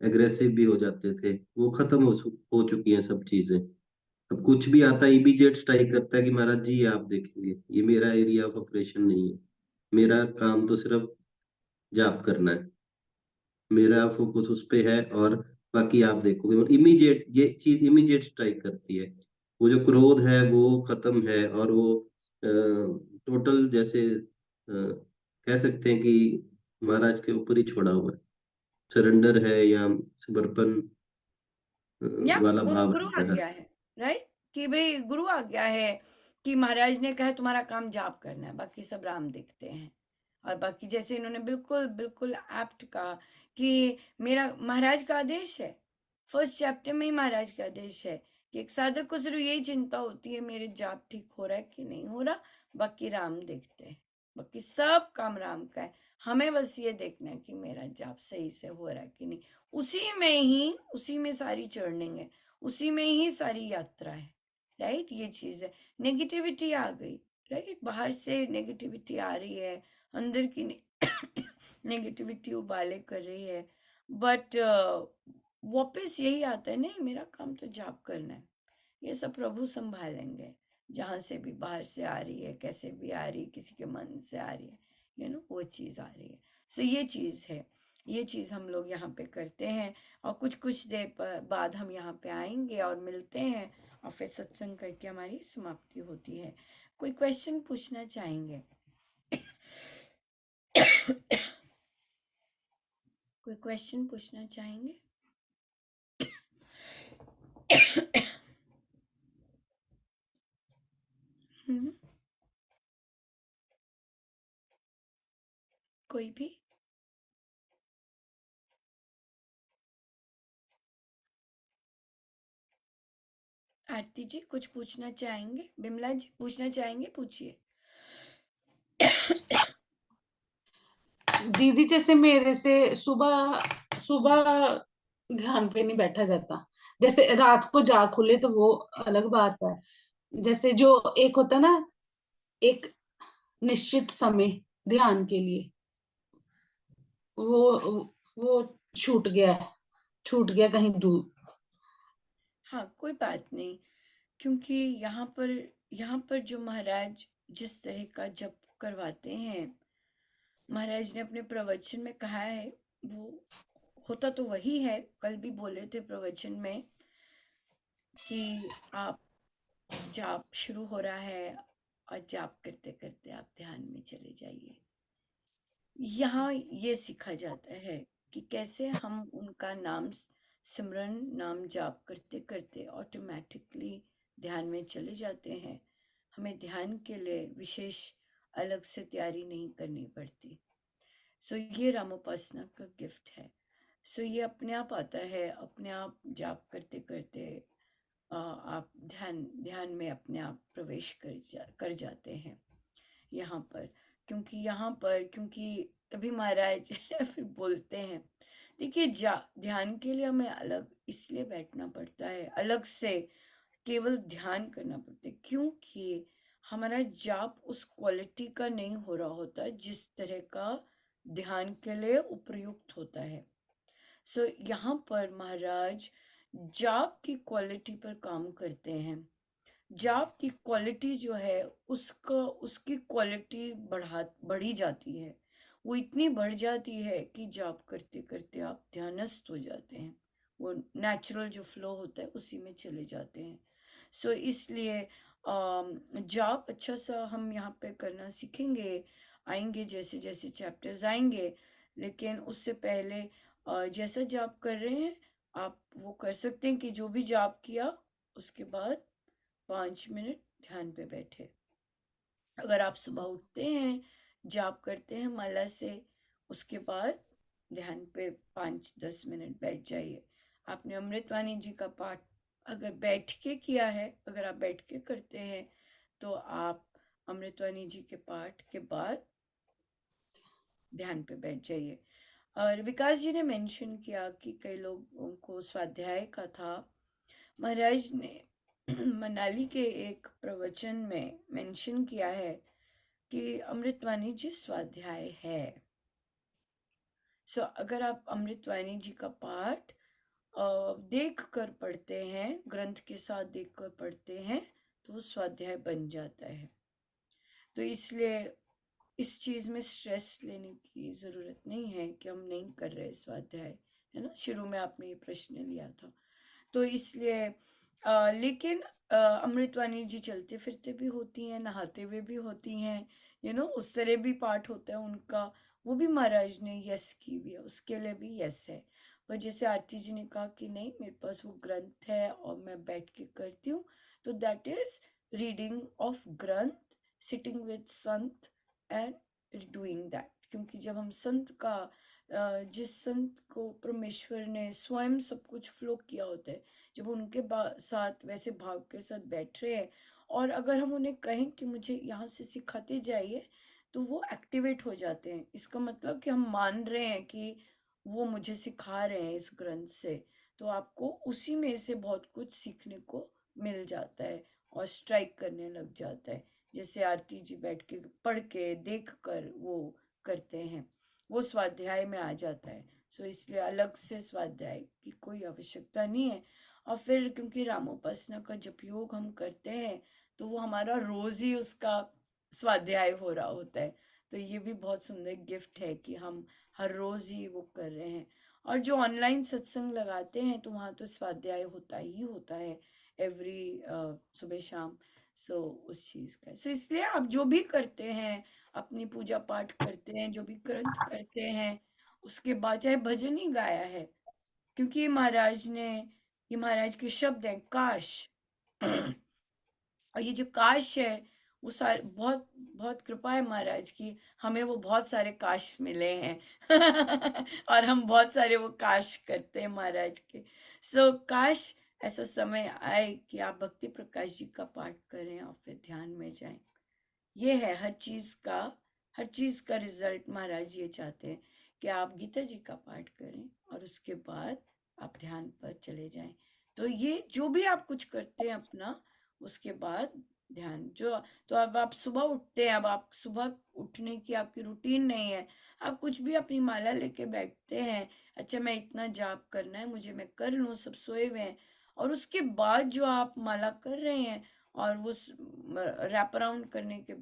एग्रेसिव भी हो जाते थे। वो खत्म हो चुकी हैं सब चीजें। अब कुछ भी आता है इमीडिएट स्ट्राइक करता है कि महाराज जी ये आप देखेंगे, ये मेरा एरिया ऑफ ऑपरेशन नहीं है, मेरा काम तो सिर्फ जाप करना है, मेरा फोकस उस पे है, और बाकी आप देखोगे। और इमीडिएट ये चीज इमीडिएट स्ट्राइक करती है। वो जो क्रोध है वो खत्म है, और वो टोटल जैसे कह सकते हैं कि महाराज के ऊपर ही छोड़ा हुआ है, सरेंडर है या समर्पण या वाला भाव गुरु रहता आ है। गया है, राइट? कि भाई गुरु आ गया है, कि महाराज ने कहा तुम्हारा काम जाप करना है, बाकी सब राम देखते हैं। और बाकी जैसे इन्होंने बिल्कुल बिल्कुल एप्ट कहा कि मेरा महाराज का आदेश है, फर्स्ट चैप्टर में ही महाराज का आदेश है कि एक साधक को सिर्फ यही चिंता होती है, मेरे जाप ठीक हो रहा है कि नहीं हो रहा, बाकी राम देखते हैं, बाकी सब काम राम का है। हमें बस ये देखना है कि मेरा जाप सही से हो रहा है कि नहीं। उसी में सारी चर्निंग है, उसी में ही सारी यात्रा है, राइट? ये चीज है। नेगेटिविटी आ गई, राइट? बाहर से नेगेटिविटी आ रही है, अंदर की नेगेटिविटी उबाले कर रही है, बट वापस यही आता है, नहीं मेरा काम तो जाप करना है, ये सब प्रभु संभालेंगे। जहां से भी बाहर से आ रही है, कैसे भी आ रही है, किसी के मन से आ रही है, वो चीज आ रही है। सो ये चीज है, ये चीज हम लोग यहाँ पे करते हैं। और कुछ कुछ देर बाद हम यहाँ पे आएंगे और मिलते हैं, और फिर सत्संग करके हमारी समाप्ति होती है। कोई क्वेश्चन पूछना चाहेंगे? कोई क्वेश्चन पूछना चाहेंगे? हम्म, कोई भी? आरती जी कुछ पूछना चाहेंगे? बिमला जी पूछना चाहेंगे? पूछिए। दीदी जैसे मेरे से सुबह सुबह ध्यान पे नहीं बैठा जाता। जैसे रात को जाग खुले तो वो अलग बात है। जैसे जो एक होता ना, एक निश्चित समय ध्यान के लिए, वो वो छूट गया कहीं दूर। हाँ, कोई बात नहीं, क्योंकि यहाँ पर जो महाराज जिस तरह का जप करवाते हैं, महाराज ने अपने प्रवचन में कहा है, वो होता तो वही है। कल भी बोले थे प्रवचन में कि आप जाप शुरू हो रहा है, और जाप करते करते आप ध्यान में चले जाइए। यहाँ ये सीखा जाता है कि कैसे हम उनका नाम सिमरन, नाम जाप करते करते ऑटोमेटिकली ध्यान में चले जाते हैं। हमें ध्यान के लिए विशेष अलग से तैयारी नहीं करनी पड़ती। सो ये रामोपासना का गिफ्ट है। सो ये अपने आप आता है, अपने आप जाप करते करते आप ध्यान ध्यान में अपने आप प्रवेश कर जाते हैं यहाँ पर। क्योंकि तभी महाराज फिर बोलते हैं, देखिए ध्यान के लिए हमें अलग इसलिए बैठना पड़ता है, अलग से केवल ध्यान करना पड़ता है, क्योंकि हमारा जाप उस क्वालिटी का नहीं हो रहा होता जिस तरह का ध्यान के लिए उपयुक्त होता है। सो यहाँ पर महाराज जाप की क्वालिटी पर काम करते हैं। जाप की क्वालिटी जो है उसकी क्वालिटी बढ़ी जाती है। वो इतनी बढ़ जाती है कि जाप करते करते आप ध्यानस्थ हो जाते हैं, वो नेचुरल जो फ्लो होता है उसी में चले जाते हैं। सो इसलिए जाप अच्छा सा हम यहाँ पे करना सीखेंगे, आएंगे जैसे जैसे चैप्टर्स आएंगे। लेकिन उससे पहले जैसा जाप कर रहे हैं आप वो कर सकते हैं कि जो भी जाप किया उसके बाद 5 मिनट ध्यान पे बैठे। अगर आप सुबह उठते हैं, जाप करते हैं माला से, उसके बाद ध्यान पे 5-10 मिनट बैठ जाइए। आपने अमृतवाणी जी का पाठ अगर बैठ के किया है, अगर आप बैठ के करते हैं तो आप अमृतवाणी जी के पाठ के बाद ध्यान पे बैठ जाइए। और विकास जी ने मेंशन किया कि कई लोगों को स्वाध्याय का था। महाराज ने मनाली के एक प्रवचन में मेंशन किया है कि अमृतवाणी जी स्वाध्याय है। सो अगर आप अमृतवाणी जी का पाठ देख कर पढ़ते हैं, ग्रंथ के साथ देख कर पढ़ते हैं, तो वो स्वाध्याय बन जाता है। तो इसलिए इस चीज़ में स्ट्रेस लेने की ज़रूरत नहीं है कि हम नहीं कर रहे स्वाध्याय, है ना। शुरू में आपने ये प्रश्न लिया था, तो इसलिए लेकिन अमृतवाणी जी चलते फिरते भी होती हैं, नहाते हुए भी होती हैं, उस तरह भी पाठ होता है उनका। वो भी महाराज ने यस की भी है, उसके लिए भी यस है। पर जैसे आरती जी ने कहा कि नहीं, मेरे पास वो ग्रंथ है और मैं बैठ के करती हूँ, तो दैट इज रीडिंग ऑफ ग्रंथ, sitting with Sant and doing that. क्योंकि जब हम संत का जिस संत को परमेश्वर ने स्वयं सब कुछ फ्लो किया होता है, जब उनके साथ वैसे भाव के साथ बैठ रहे हैं और अगर हम उन्हें कहें कि मुझे यहाँ से सिखाते जाइए, तो वो एक्टिवेट हो जाते हैं। इसका मतलब कि हम मान रहे हैं कि वो मुझे सिखा रहे हैं इस ग्रंथ से, तो आपको उसी में से बहुत कुछ सीखने को मिल जाता है और स्ट्राइक करने लग जाता है। जैसे आरती जी बैठ के पढ़ के देख कर वो करते हैं, वो स्वाध्याय में आ जाता है। सो इसलिए अलग से स्वाध्याय की कोई आवश्यकता नहीं है। और फिर क्योंकि रामोपासना का जप योग हम करते हैं, तो वो हमारा रोज ही उसका स्वाध्याय हो रहा होता है। तो ये भी बहुत सुंदर गिफ्ट है कि हम हर रोज ही वो कर रहे हैं। और जो ऑनलाइन सत्संग लगाते हैं तो वहाँ तो स्वाध्याय होता ही होता है एवरी सुबह शाम। सो उस चीज़ का, सो इसलिए आप जो भी करते हैं, अपनी पूजा पाठ करते हैं, जो भी ग्रंथ करते हैं, उसके बाद चाहे भजन ही गाया है, क्योंकि ये महाराज के शब्द हैं, काश। और ये जो काश है, वो सारे बहुत बहुत कृपा है महाराज की, हमें वो बहुत सारे काश मिले हैं और हम बहुत सारे वो काश करते हैं महाराज के। सो काश ऐसा समय आए कि आप भक्ति प्रकाश जी का पाठ करें और फिर ध्यान में जाएं। ये है हर चीज का रिजल्ट। महाराज ये चाहते हैं कि आप गीता जी का पाठ करें और उसके बाद आप ध्यान पर चले जाएं। तो ये जो भी आप कुछ करते हैं अपना, उसके बाद ध्यान जो, तो अब आप सुबह उठते हैं, अब आप सुबह उठने की आपकी रूटीन नहीं है, आप कुछ भी अपनी माला लेके बैठते हैं, अच्छा मैं इतना जाप करना है मुझे, मैं कर लूँ, सब सोए हुए हैं, और उसके बाद जो आप माला कर रहे हैं और वो रैप अराउंड करने के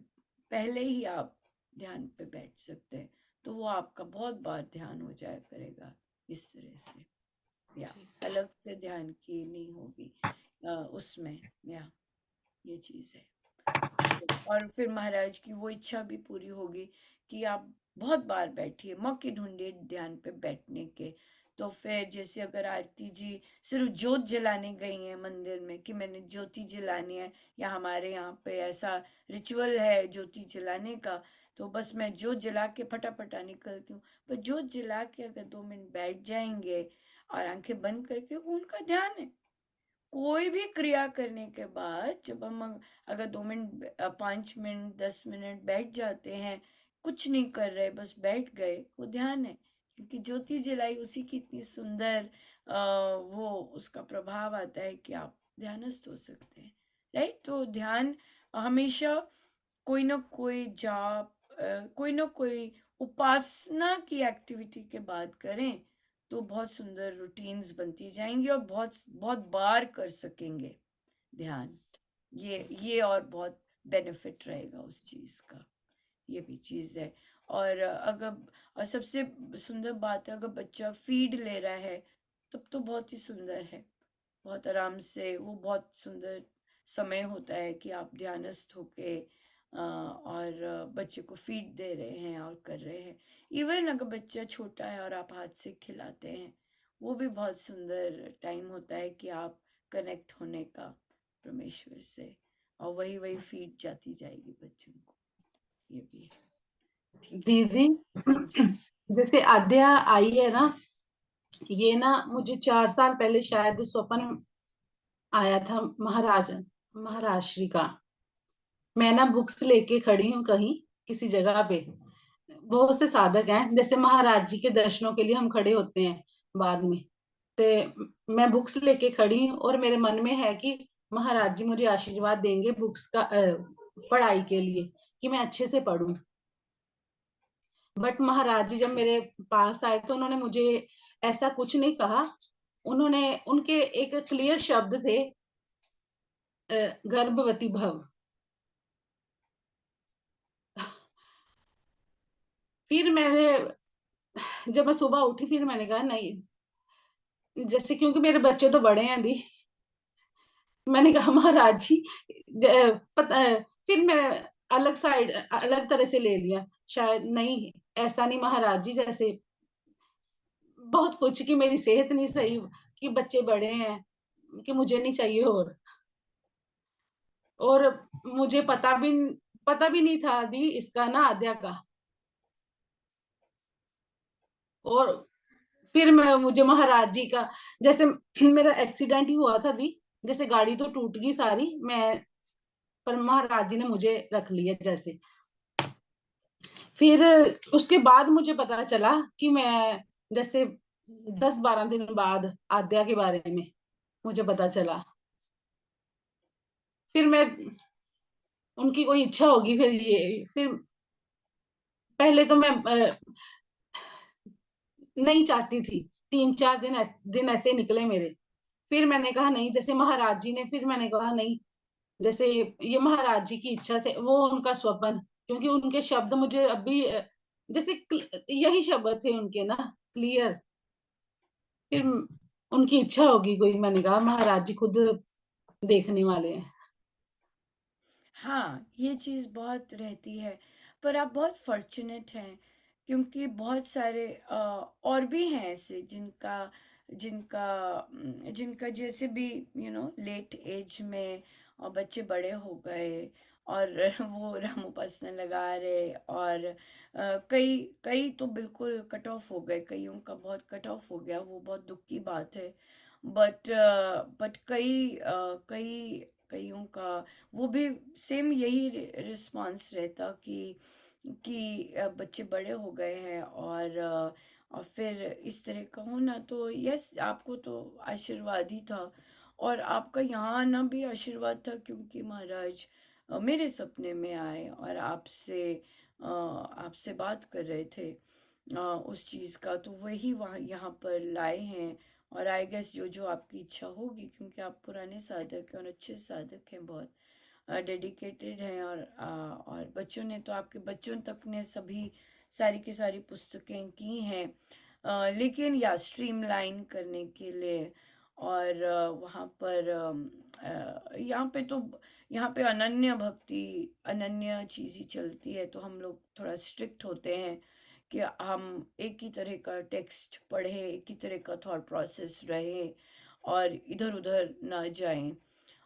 पहले ही आप ध्यान पे बैठ सकते हैं, तो वो आपका बहुत बार ध्यान हो जाया करेगा इस तरह से। या अलग से ध्यान की नहीं होगी उसमें, या ये चीज़ है। और फिर महाराज की वो इच्छा भी पूरी होगी कि आप बहुत बार बैठिए, मौके ढूंढिए ध्यान पे बैठने के। तो फिर जैसे अगर आरती जी सिर्फ जोत जलाने गई हैं मंदिर में कि मैंने ज्योति जलानी है, या हमारे यहाँ पे ऐसा रिचुअल है ज्योति जलाने का, तो बस मैं जोत जला के फटाफटा निकलती हूँ। पर जोत जला के अगर 2 मिनट बैठ जाएंगे और आंखें बंद करके, वो उनका ध्यान है। कोई भी क्रिया करने के बाद जब हम अगर 2 मिनट 5 मिनट 10 मिनट बैठ जाते हैं, कुछ नहीं कर रहे, बस बैठ गए, वो ध्यान है। क्योंकि ज्योति जलाई उसी की इतनी सुंदर वो उसका प्रभाव आता है कि आप ध्यानस्थ हो सकते हैं, राइट। तो ध्यान हमेशा कोई ना कोई जाप कोई ना कोई उपासना की एक्टिविटी के बाद करें तो बहुत सुंदर रूटीन्स बनती जाएंगी और बहुत बहुत बार कर सकेंगे ध्यान। ये और बहुत बेनिफिट रहेगा उस चीज का, ये भी चीज है। और सबसे सुंदर बात है, अगर बच्चा फीड ले रहा है तब तो बहुत ही सुंदर है, बहुत आराम से, वो बहुत सुंदर समय होता है कि आप ध्यानस्थ होके और बच्चे को फीड दे रहे हैं और कर रहे हैं। इवन अगर बच्चा छोटा है और आप हाथ से खिलाते हैं, वो भी बहुत सुंदर टाइम होता है कि आप कनेक्ट होने का परमेश्वर से, और वही वही फीड जाती जाएगी बच्चों को। ये भी है, ठीक है। दीदी हाँ जी। जैसे आद्या आई है ना, ये ना मुझे 4 साल पहले शायद स्वप्न आया था महाराष्ट्री का। मैं ना बुक्स लेके खड़ी हूँ कहीं किसी जगह पे, बहुत से साधक हैं, जैसे महाराज जी के दर्शनों के लिए हम खड़े होते हैं बाद में, तो मैं बुक्स लेके खड़ी हूँ और मेरे मन में है कि महाराज जी मुझे आशीर्वाद देंगे बुक्स का पढ़ाई के लिए, कि मैं अच्छे से पढूं। बट महाराज जी जब मेरे पास आए तो उन्होंने मुझे ऐसा कुछ नहीं कहा। उन्होंने उनके एक क्लियर शब्द थे, गर्भवती भव। फिर जब मैं सुबह उठी फिर मैंने कहा नहीं, जैसे क्योंकि मेरे बच्चे तो बड़े हैं दी, मैंने कहा महाराज जी फिर मैं अलग तरह से ले लिया, शायद नहीं ऐसा नहीं महाराज जी, जैसे बहुत कुछ कि मेरी सेहत नहीं सही, कि बच्चे बड़े हैं, कि मुझे नहीं चाहिए और मुझे पता भी नहीं था दी इसका ना आद्या का। और फिर मुझे महाराज जी का, जैसे मेरा एक्सीडेंट ही हुआ था दी, जैसे गाड़ी तो टूट गई सारी, पर महाराज जी ने मुझे रख लिया जैसे। फिर उसके बाद मुझे पता चला कि मैं जैसे 10-12 दिन बाद आद्या के बारे में मुझे पता चला। फिर मैं उनकी कोई इच्छा होगी, फिर पहले तो मैं नहीं चाहती थी, 3-4 दिन ऐसे निकले मेरे। फिर मैंने कहा नहीं, जैसे महाराज जी ने, फिर मैंने कहा नहीं, जैसे ये महाराज जी की इच्छा से, वो उनका स्वप्न, क्योंकि उनके शब्द मुझे अभी जैसे यही शब्द थे उनके ना क्लियर। फिर उनकी इच्छा होगी कोई, मैंने कहा महाराज जी खुद देखने वाले हैं। हाँ, ये चीज़ बहुत रहती है, पर आप बहुत फॉर्चुनेट हैं, क्योंकि बहुत सारे और भी हैं ऐसे जिनका जिनका जिनका जैसे भी लेट एज में और बच्चे बड़े हो गए और वो राम उपासना लगा रहे, और कई कई तो बिल्कुल कट ऑफ हो गए, कईयों का बहुत कट ऑफ हो गया, वो बहुत दुख की बात है। बट कईयों का वो भी सेम यही रिस्पांस रहता कि बच्चे बड़े हो गए हैं, और फिर इस तरह का होना, तो यस, आपको तो आशीर्वाद ही था। और आपका यहाँ आना भी आशीर्वाद था, क्योंकि महाराज मेरे सपने में आए और आपसे बात कर रहे थे उस चीज़ का, तो वही वहाँ यहाँ पर लाए हैं। और आई गेस जो जो आपकी इच्छा होगी, क्योंकि आप पुराने साधक हैं और अच्छे साधक हैं, बहुत डेडिकेटेड हैं, और बच्चों ने तो, आपके बच्चों तक ने सभी सारी की सारी पुस्तकें की हैं, लेकिन या स्ट्रीमलाइन करने के लिए। और वहाँ पर यहाँ पे अनन्य भक्ति, अनन्य चीज़ ही चलती है, तो हम लोग थोड़ा स्ट्रिक्ट होते हैं कि हम एक ही तरह का टेक्स्ट पढ़े, एक ही तरह का थॉट प्रोसेस रहे, और इधर उधर ना जाएं।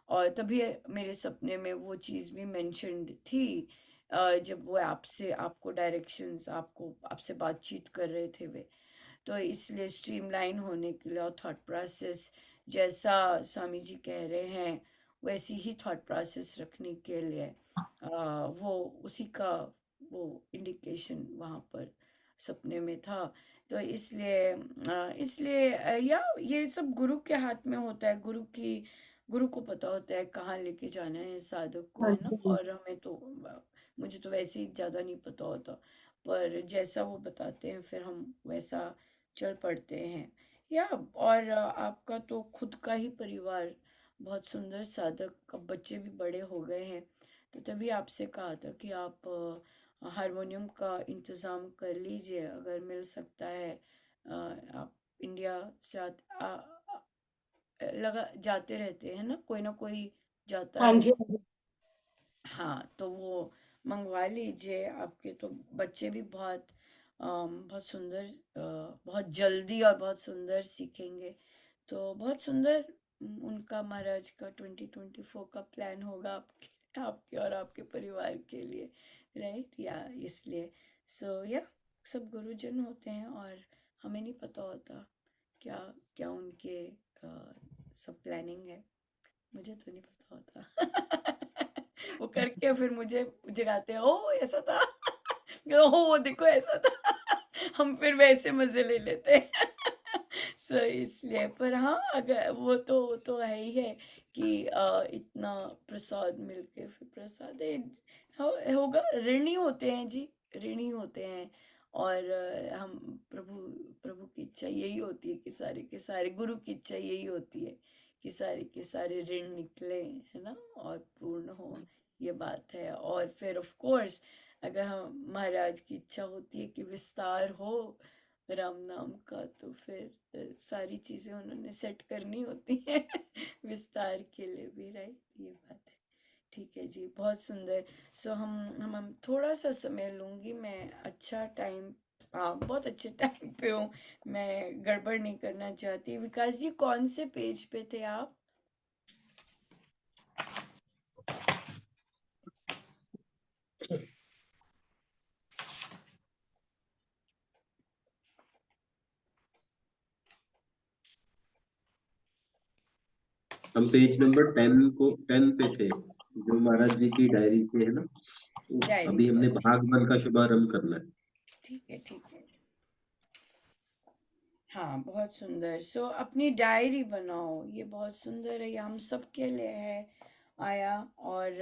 और तभी मेरे सपने में वो चीज़ भी मेंशन्ड थी, जब वो आपको डायरेक्शंस, आपसे बातचीत कर रहे थे वे। तो इसलिए स्ट्रीमलाइन होने के लिए और थॉट प्रोसेस जैसा स्वामी जी कह रहे हैं वैसी ही थॉट प्रोसेस रखने के लिए वो उसी का वो इंडिकेशन वहाँ पर सपने में था। तो इसलिए या ये सब गुरु के हाथ में होता है। गुरु को पता होता है कहाँ लेके जाना है साधक को, हाँ है ना। जी। और हमें तो मुझे तो वैसे ही ज़्यादा नहीं पता होता, पर जैसा वो बताते हैं फिर हम वैसा चल पड़ते हैं। या और आपका तो खुद का ही परिवार बहुत सुंदर साधक, अब बच्चे भी बड़े हो गए हैं, तो तभी आपसे कहा था कि आप हारमोनियम का इंतज़ाम कर लीजिए अगर मिल सकता है। आप इंडिया से लगा जाते रहते हैं ना, कोई जाता हाँ है। जी। हाँ जी। हाँ, तो वो मंगवा लीजिए। आपके तो बच्चे भी बहुत सुंदर, बहुत जल्दी और बहुत सुंदर सीखेंगे। तो बहुत सुंदर उनका महाराज का 2024 का प्लान होगा आपके आपके और आपके परिवार के लिए, राइट। या इसलिए या सब गुरुजन होते हैं और हमें नहीं पता होता क्या क्या उनके सब प्लानिंग है। मुझे तो नहीं पता होता। वो करके फिर मुझे जगाते हैं, ओ ऐसा था। ओ देखो ऐसा था। हम फिर वैसे मजे ले लेते हैं। इसलिए पर हाँ, अगर वो तो है ही है कि इतना प्रसाद मिलके फिर प्रसाद होगा। ऋणी होते हैं जी, ऋणी होते हैं। और हम प्रभु प्रभु की इच्छा यही होती है कि सारे के सारे, गुरु की इच्छा यही होती है कि सारे के सारे ऋण निकले, है ना, और पूर्ण हो। ये बात है। और फिर ऑफ कोर्स अगर हम महाराज की इच्छा होती है कि विस्तार हो राम नाम का, तो फिर सारी चीजें उन्होंने सेट करनी होती हैं। विस्तार के लिए भी, राइट। ये बात है। ठीक है जी, बहुत सुंदर। हम थोड़ा सा समय लूंगी मैं। अच्छा टाइम, हाँ बहुत अच्छे टाइम पे हूँ। मैं गड़बड़ नहीं करना चाहती। विकास जी, कौन से पेज पे थे आप? हम पेज नंबर 10 पे थे, जो महाराज जी की डायरी से है ना। डायरी अभी पर, हमने ठीक। भाग 1 का शुभारंभ करना है। ठीक है, ठीक है। हाँ, बहुत सुंदर। अपनी डायरी बनाओ, ये बहुत सुंदर है, ये हम सब के लिए है आया। और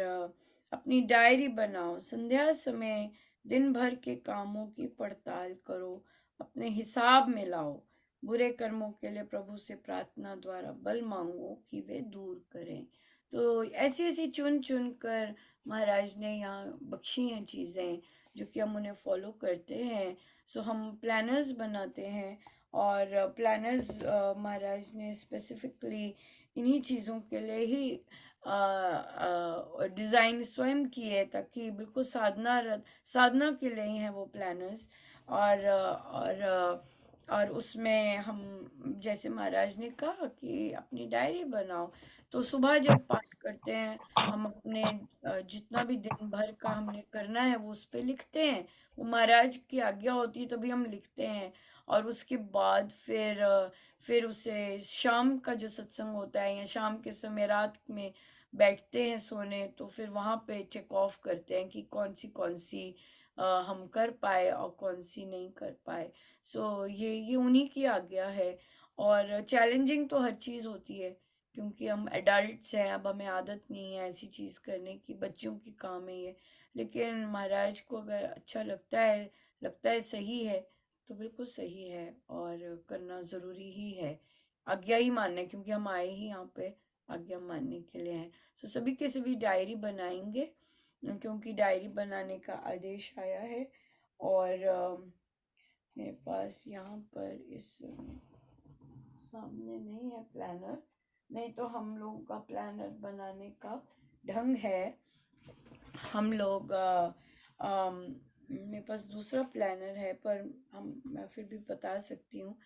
अपनी डायरी बनाओ। संध्या समय दिन भर के कामों की पड़ताल करो, अपने हिसाब में लाओ। बुरे कर्मों के लिए प्रभु से प्रार्थना द्वारा बल मांगो कि वे दूर करें। तो ऐसी ऐसी चुन चुन कर महाराज ने यहाँ बख्शी हैं चीज़ें, जो कि हम उन्हें फॉलो करते हैं। हम प्लानर्स बनाते हैं, और प्लानर्स महाराज ने स्पेसिफिकली इन्हीं चीज़ों के लिए ही डिज़ाइन स्वयं किए, ताकि बिल्कुल साधना के लिए ही हैं वो प्लानर्स। और उसमें हम, जैसे महाराज ने कहा कि अपनी डायरी बनाओ, तो सुबह जब पाठ करते हैं हम अपने जितना भी दिन भर का हमने करना है वो उस पे लिखते हैं। वो महाराज की आज्ञा होती है तभी हम लिखते हैं। और उसके बाद फिर उसे शाम का जो सत्संग होता है, या शाम के समय रात में बैठते हैं सोने, तो फिर वहाँ पे चेक ऑफ करते हैं कि कौन सी हम कर पाए और कौन सी नहीं कर पाए। ये उन्हीं की आज्ञा है। और चैलेंजिंग तो हर चीज़ होती है, क्योंकि हम एडल्ट्स हैं, अब हमें आदत नहीं है ऐसी चीज़ करने की, बच्चों की काम है ये। लेकिन महाराज को अगर अच्छा लगता है सही है, तो बिल्कुल सही है और करना ज़रूरी ही है। आज्ञा ही मानना है, क्योंकि हम आए ही यहाँ पे आज्ञा मानने के लिए हैं। सभी के सभी डायरी बनाएंगे, क्योंकि डायरी बनाने का आदेश आया है। और मेरे पास यहाँ पर इस सामने नहीं है प्लानर, नहीं तो हम लोगों का प्लानर बनाने का ढंग है। हम लोग मेरे पास दूसरा प्लानर है, पर मैं फिर भी बता सकती हूँ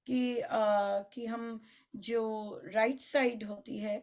कि हम जो राइट साइड होती है,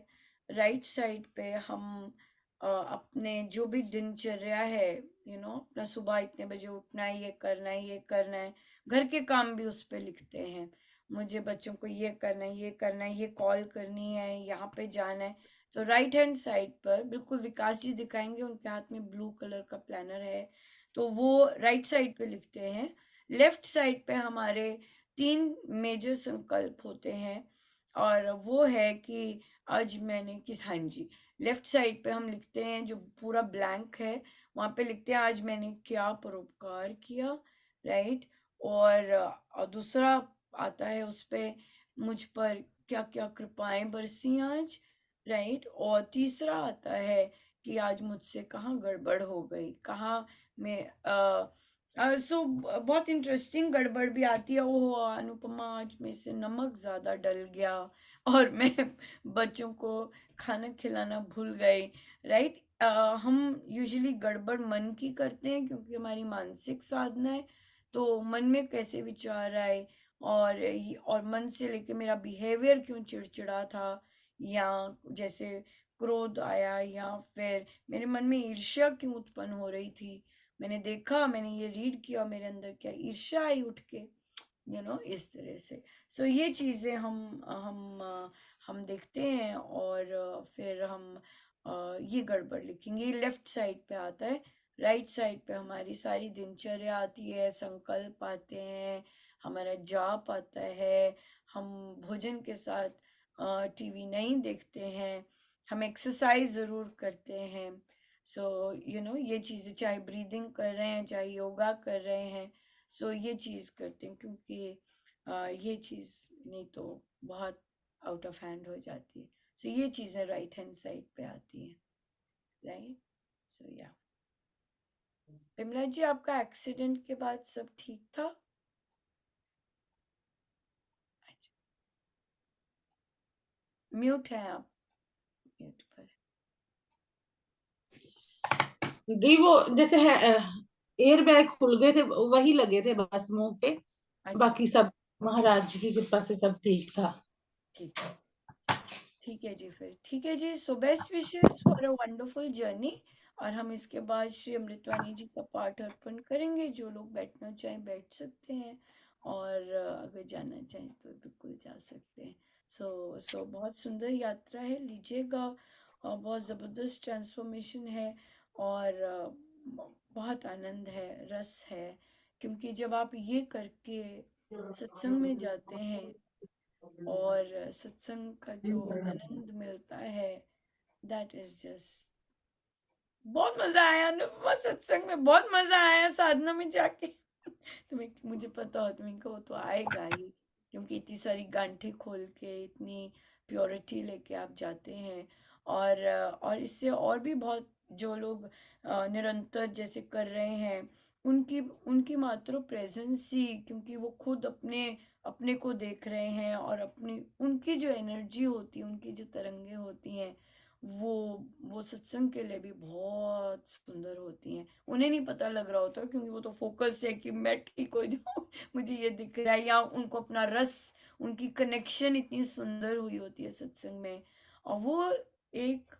राइट साइड पे हम अपने जो भी दिनचर्या है, अपना सुबह इतने बजे उठना है, ये करना है, ये करना है, घर के काम भी उस पे लिखते हैं। मुझे बच्चों को ये करना है, ये करना है, ये कॉल करनी है, यहाँ पे जाना है। तो राइट हैंड साइड पर बिल्कुल विकास जी दिखाएंगे, उनके हाथ में ब्लू कलर का प्लानर है, तो वो राइट साइड पे लिखते हैं लेफ्ट साइड पे हमारे 3 मेजर संकल्प होते हैं, और वो है कि आज मैंने किस हाँ जी, लेफ्ट साइड पे हम लिखते हैं, जो पूरा ब्लैंक है, वहाँ पे लिखते हैं आज मैंने क्या परोपकार किया, राइट? और दूसरा आता है उस पे, मुझ पर क्या-क्या कृपाएँ बरसी आज, राइट? और तीसरा आता है कि आज मुझसे कहाँ गड़बड़ हो गई, कहाँ मैं सो बहुत इंटरेस्टिंग गड़बड़ भी आती है। ओहो अनुपमा, आज में से नमक ज़्यादा डल गया और मैं बच्चों को खाना खिलाना भूल गई, राइट? हम यूजुअली गड़बड़ मन की करते हैं क्योंकि हमारी मानसिक साधना है, तो मन में कैसे विचार आए, और मन से लेके मेरा बिहेवियर क्यों चिड़चिड़ा था, या जैसे क्रोध आया, या फिर मेरे मन में ईर्ष्या क्यों उत्पन्न हो रही थी, मैंने देखा, मैंने ये रीड किया, मेरे अंदर क्या ईर्ष्या आई उठ के, इस तरह से। सो ये चीज़ें हम देखते हैं, और फिर हम ये गड़बड़ लिखेंगे। ये लेफ्ट साइड पे आता है। राइट साइड पे हमारी सारी दिनचर्या आती है, संकल्प आते हैं, हमारा जाप आता है, हम भोजन के साथ टीवी नहीं देखते हैं, हम एक्सरसाइज ज़रूर करते हैं। सो ये चीज़ें, चाहे ब्रीदिंग कर रहे हैं, चाहे योगा कर रहे हैं, सो ये चीज़ करते हैं, क्योंकि ये चीज़ नहीं तो बहुत आउट ऑफ हैंड हो जाती है। सो ये चीज़ें राइट हैंड साइड पे आती हैं, राइट? सो या विमला जी, आपका एक्सीडेंट के बाद सब ठीक था? अच्छा, म्यूट हैं आप, म्यूट पर। दी वो जैसे है एयर बैग खुल गए थे, वही लगे थे बस मुंह पे, अच्छा, बाकी सब महाराज जी की कृपा से सब ठीक था। ठीक है, ठीक है जी, फिर ठीक है जी। So best wishes for a wonderful journey. और हम इसके बाद श्री अमृतवाणी जी का पाठ अर्पण करेंगे। जो लोग बैठना चाहें बैठ सकते हैं, और अगर जाना चाहें तो बिल्कुल जा सकते हैं। सो बहुत सुंदर यात्रा है, लीजिएगा। बहुत ज़बरदस्त ट्रांसफॉर्मेशन है, और बहुत आनंद है, रस है, क्योंकि जब आप ये करके सत्संग में जाते हैं, और सत्संग का जो आनंद मिलता है, दैट इज जस्ट बहुत मजा आया अनुपमा, सत्संग में बहुत मजा आया, साधना में जाके। मुझे पता हो तुम्हें को तो आएगा ही, क्योंकि इतनी सारी गांठें खोल के इतनी प्योरिटी लेके आप जाते हैं। और इससे और भी बहुत जो लोग निरंतर जैसे कर रहे हैं, उनकी उनकी मात्र प्रेजेंस ही, क्योंकि वो खुद अपने अपने को देख रहे हैं, और अपनी उनकी जो एनर्जी होती है, उनकी जो तरंगे होती हैं, वो वो सत्संग के लिए भी बहुत सुंदर होती हैं। उन्हें नहीं पता लग रहा होता, क्योंकि वो तो फोकस है कि मैं ठीक हो जाऊं, मुझे ये दिख रहा है, या उनको अपना रस, उनकी कनेक्शन इतनी सुंदर हुई होती है सत्संग में। और वो एक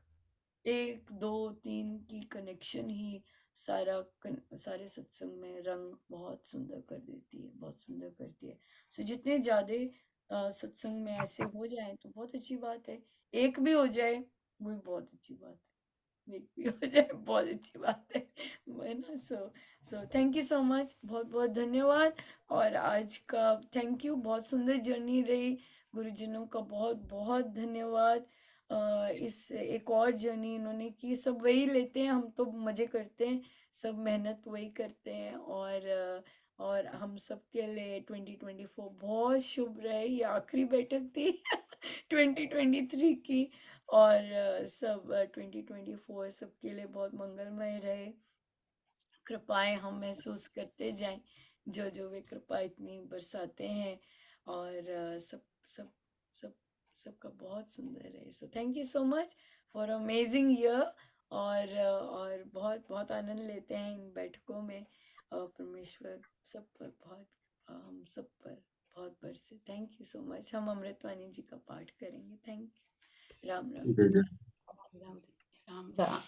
एक दो तीन की कनेक्शन ही सारे सत्संग में रंग बहुत सुंदर कर देती है, बहुत सुंदर करती है। सो जितने ज्यादा सत्संग में ऐसे हो जाए तो बहुत अच्छी बात है। एक भी हो जाए वो भी बहुत अच्छी बात है, एक भी हो जाए बहुत अच्छी बात है ना? So thank you so much, बहुत बहुत धन्यवाद। और आज का थैंक यू, बहुत सुंदर जर्नी रही। गुरुजनों का बहुत बहुत धन्यवाद। इस एक और जर्नी इन्होंने की, सब वही लेते हैं, हम तो मजे करते हैं, सब मेहनत वही करते हैं। और हम सबके लिए 2024 बहुत शुभ रहे। ये आखिरी बैठक थी 2023 की, और सब 2024 सबके लिए बहुत मंगलमय रहे। कृपाएं हम महसूस करते जाएं, जो जो वे कृपा इतनी बरसाते हैं, और सब सब सब सबका बहुत सुंदर है। So thank you so much for amazing year. और बहुत बहुत आनंद लेते हैं इन बैठकों में। परमेश्वर सब पर बहुत हम सब पर बहुत बरसे। Thank you so much. हम अमृतवाणी जी का पाठ करेंगे। Thank you. राम राम जी। जय राम राम राम।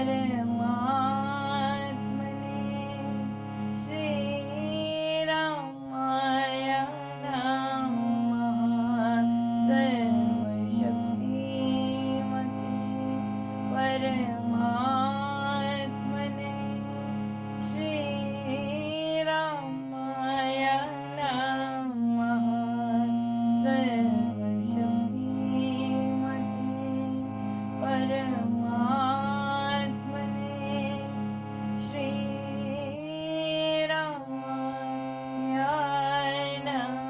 परमात्मने श्रीरामाय नमः। सर्वशक्तिमते परमात्मने श्रीरामाय नमः। सर्वशक्तिमते परमात्मने श्रीरामाय नमः।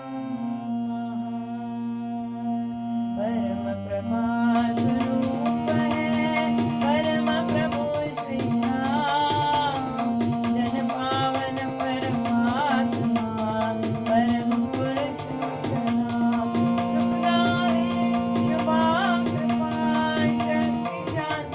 परम प्रभा स्वरूप है परम प्रभु श्री राम। जन पावन परमात्मा परम पुरुष सुखनाम। सुखदायी शुभा कृपा शक्ति शांति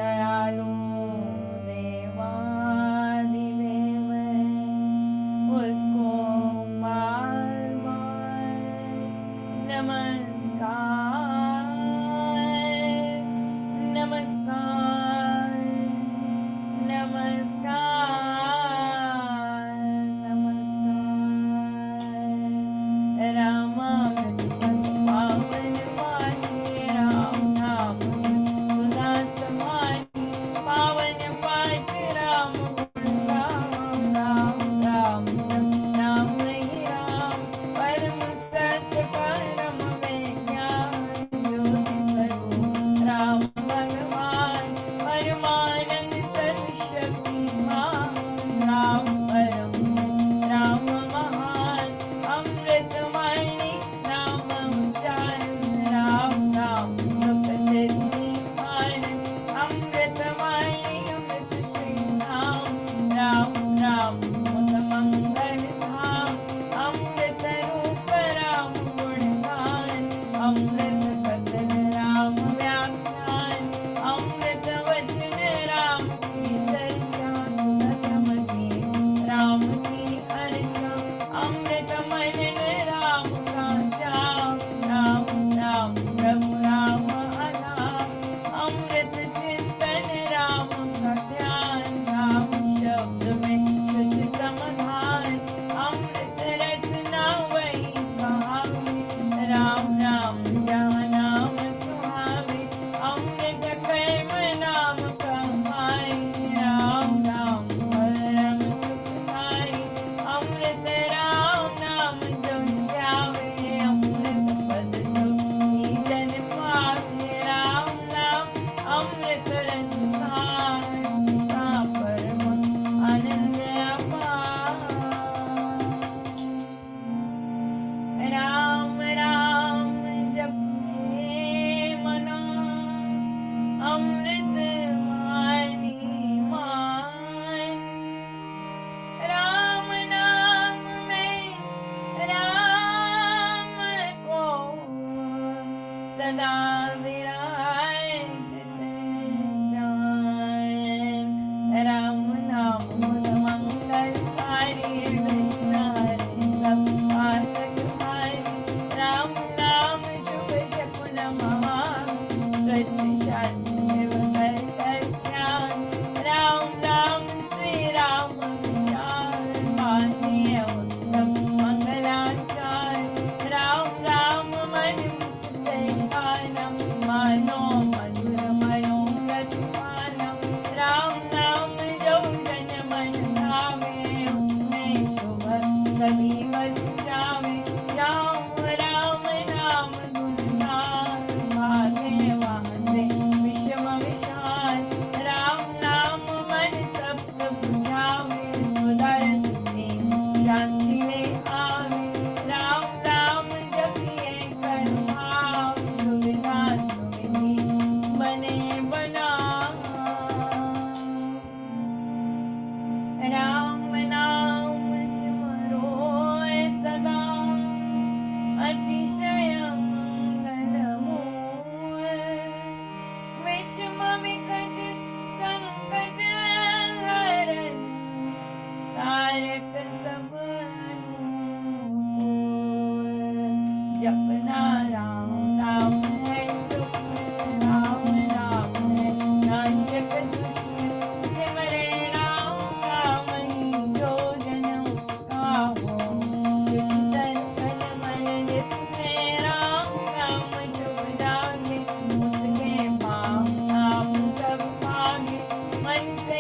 दयालु देवाधिदेव उसको बार बार नमस्कार नमस्कार नमस्कार नमस्कार। राम पावन पाहि राम नाम सुधा समानि पावन पाहि राम राम राम राम राम ही राम परम सत्य परम विज्ञान ज्योति स्वरूप राम भगवान परमानंद सर्वशक्तिमान राम परम राम महान अमृतवाणी राम उच्चारण राम राम सुख सिद्धि आनंद अमृतवाणी अमृत श्री राम राम राम मुद मंगल धाम अमृत रूप राम गुणगान अमृत कथन राम व्याख्यान अमृत वचन राम की चर्चा सुख समझी राम की अर्चा अमृत मनन राम का जाप राम राम प्रभु राम आधार अमृत चिंतन राम का ध्यान राम शब्द में शुद्ध समाधान अमृत रसना वही कहावे राम राम जहाँ नाम सुहावे अमृत कर्म नाम कमाए राम राम परम सुखदाई अमृत राम नाम जो ध्यावे अमृत पद सुखी जन पावे राम नाम अमृत रस सार का परम आनंद अपार। राम राम जपे मना अमृत वाणी मान राम नाम में राम को सदा विराजित जान राम नाम मुद मंगलकारी विघ्नहरि सब पातक हारी राम नाम शुभ शकुन महान स्वस्थ शांति शिव कर कल्याण राम राम श्री राम विचार मान्य उत्तम मंगलाचार राम राम मन मुख से गानम मानो मधुर मनोरथ पानम राम नाम जो जन मन भावे उसमें शुभ सभी वस जावे राम राम नाम गुण गान भागे वहाँ से विषम विशाल राम नाम मन तप्त बुझावे सुदर्श से शांति ले आवे राम राम जपिए कर भाव सुविधा सुविधि बने बना राम नाम सिमरो सदा अतिशय मंगलमूल विषम विकट संकट हरण तारक सब अनुकूल जपना राम राम है सुख राम राम है नाशक दुष्ट सिमरे राम राम ही जो जन उसका हो शुद्ध तन मन जिसमें राम राम शुभ लागे उसके पाप आप सब भागे मन से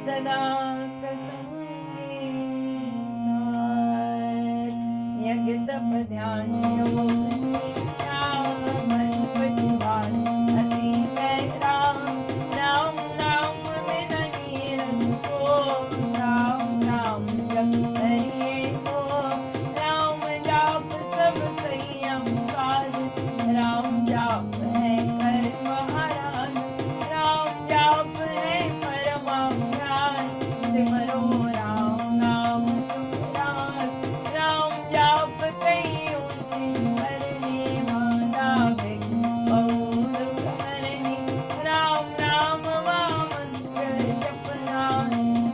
सदा कसंगे साथ। यज्ञ तप ध्यान योग नित्या मन प्रतिभास अति में राम। राम राम बिना नीरस को, राम राम जप करिए को। राम जाप सब संयम साध, राम जाप है कर महाराज। राम जाप है परमाभ्यास, सिमरो राम नाम सुख रास। राम जाप कई ऊंची करनी, माता बिग बहु दुख हरनी। राम राम महामंत्र जपना,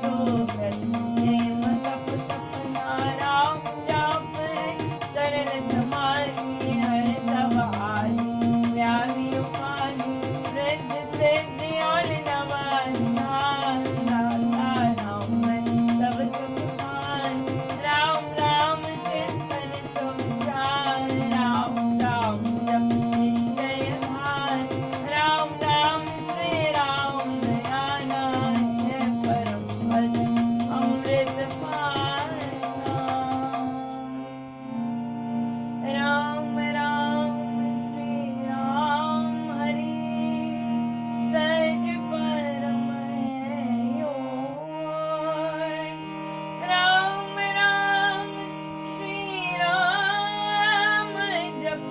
सो व्रत नेम तप तपना। राम जाप है सरल समाधि, हर सब आदि व्याधि उपाधि। वृद्ध सिद्धि और नवाधान, दाता राम है सब सुखान। राम राम चिंतन सुविचार, राम राम जप निश्चय भान। राम राम श्री राम दयाना, है परम पद अमृत पाना। राम राम श्री राम हरि, सहज परम है योग। राम राम श्री राम जप,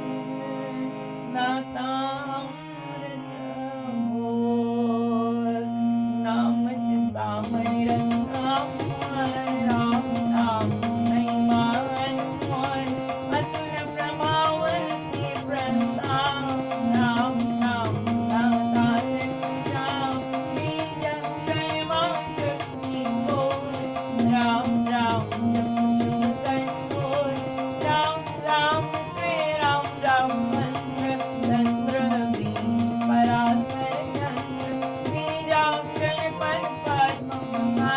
दाता अमृत भोग। नाम चिंतामणि रत्नम, राम नाम महिमा अनमोल। अतुल प्रभाव की प्रताप, राम नाम दाता त्रिभुजा। बीज अक्षय शक्ति कोश, राम राम जप शुभ संतोष। राम राम श्री राम राम मंत्र, तंत्र बीज परात्पर तंत्र। बीजाक्षर पद पद्म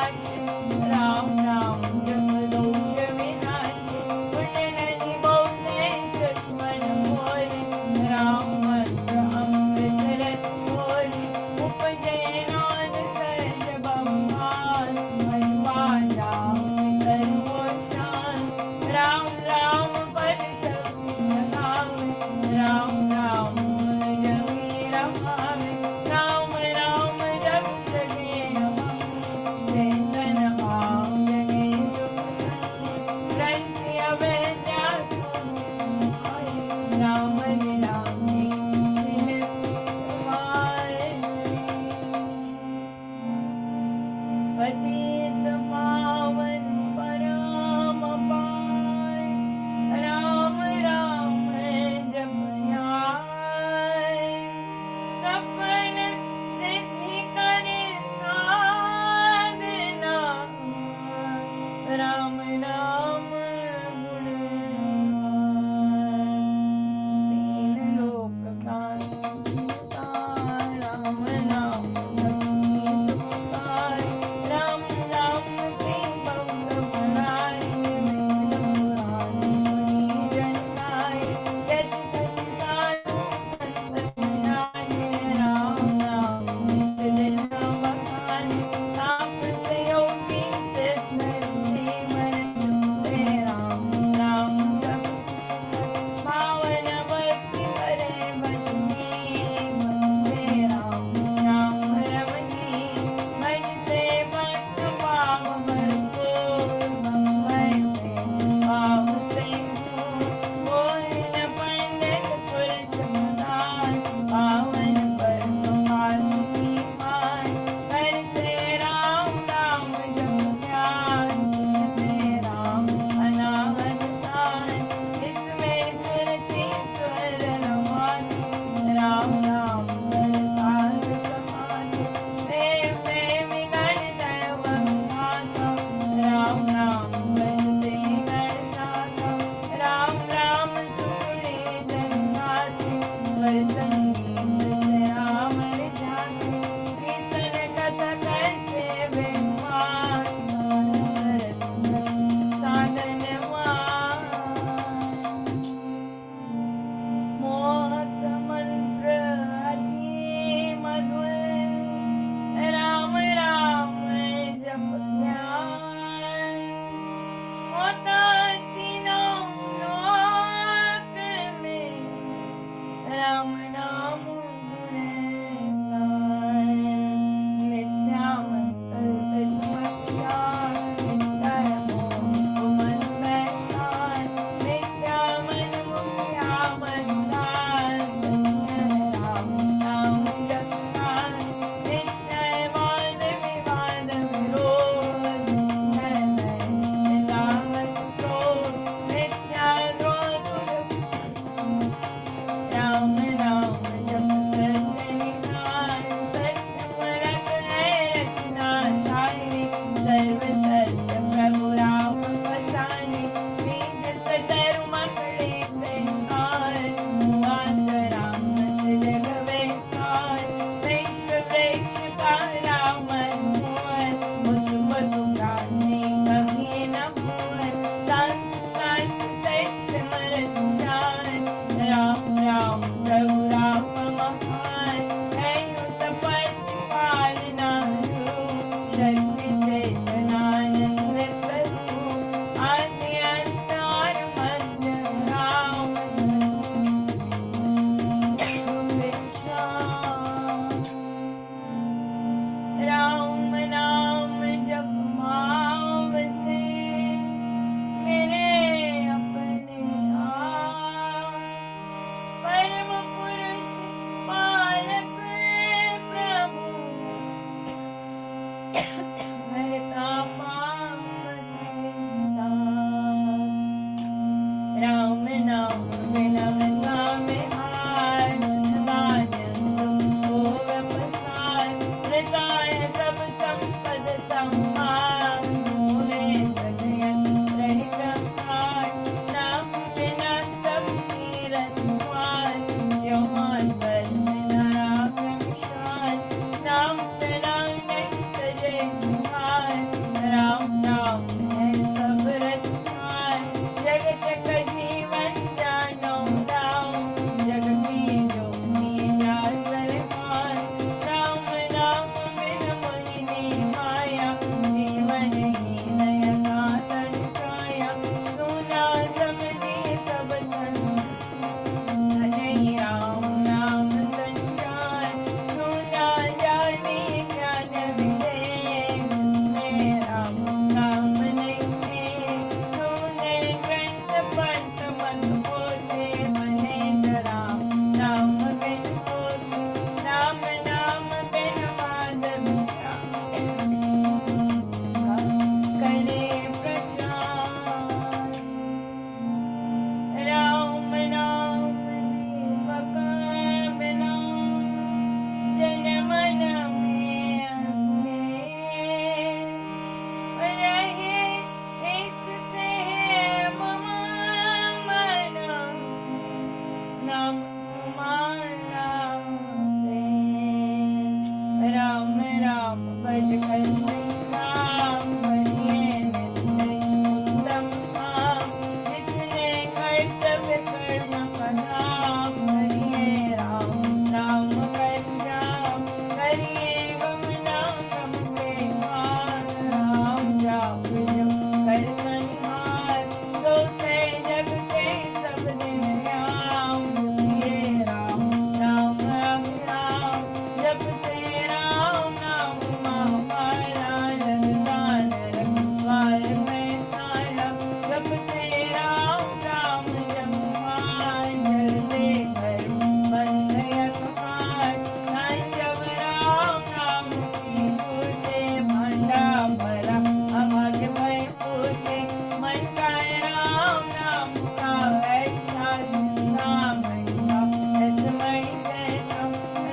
नाम जप भाव से मेरे अपने आप परम पुरुष पालक प्रभु हरता पाप धरता। राम नाम बिना नाम हार गाजन सबको व्यवसाय प्रदाय सब संपद सम्मान मोरे तनयन रहित भार नाम बिना सब रस स्वाद यमा स्वर्ग नराक शान नाम बिना नहीं सजे सुहार राम नाम है सब रस सार जगत का जीवन जानो राम जग की जोगी जान बलवान राम नाम बिन मोहिनी माया जीवन ही नयना तन छाया सुना समझी सब नहीं राम नाम संचार सुना जाने ज्ञान विवेक उसमें राम नाम नहीं है सुने ग्रंथ पंथ मत होते बने जरा नाम बिन होते नाम नाम बिन माधव करे प्रचार राम नाम दीपक बिना जन मन में रहे इससे मम मन नाम सुमाना राम राम भज कर श्री राम बनिए नित्य उत्तम काम जितने कर्तव्य कर्म कदाम करिए राम नाम कर जाम करिए गम नाम के हार राम जाप जप कर संहार सोते जग के सब दिन राम जपिए राम नाम राम राम जपते राम नाम महामारा जगदान रखवार में तारा जपते राम राम जपमान जलते कर बंद अखबार जब राम नाम की फूटे भांडा भरा अभाग्य भय फूटे मन का राम नाम का ऐसा जिंदा महिमा स्मरण जैसा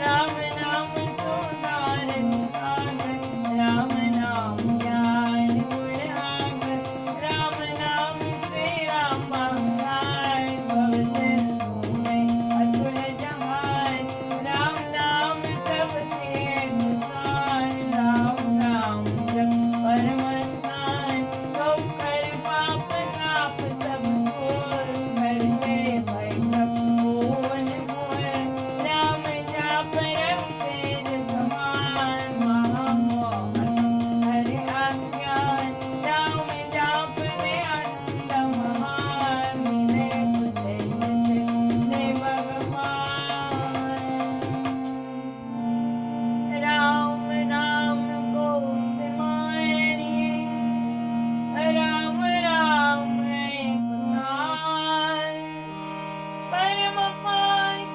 राम नाम सोना रस सागर राम नाम ज्ञान गुण आगर राम नाम श्री राम महाराज भव सिंधु में अतुल जहान राम नाम सब तीर्थ सार राम नाम जप परम स्थान तो कर पाप ताप सब दूर करते भय सब भूल भूल राम जाप रवि तेज समान महामोहन हरि अज्ञान राम जाप में आनंद महान मिले उसे जिसे ने भगवान राम नाम को सिमारिए राम राम एक नाम परम पांच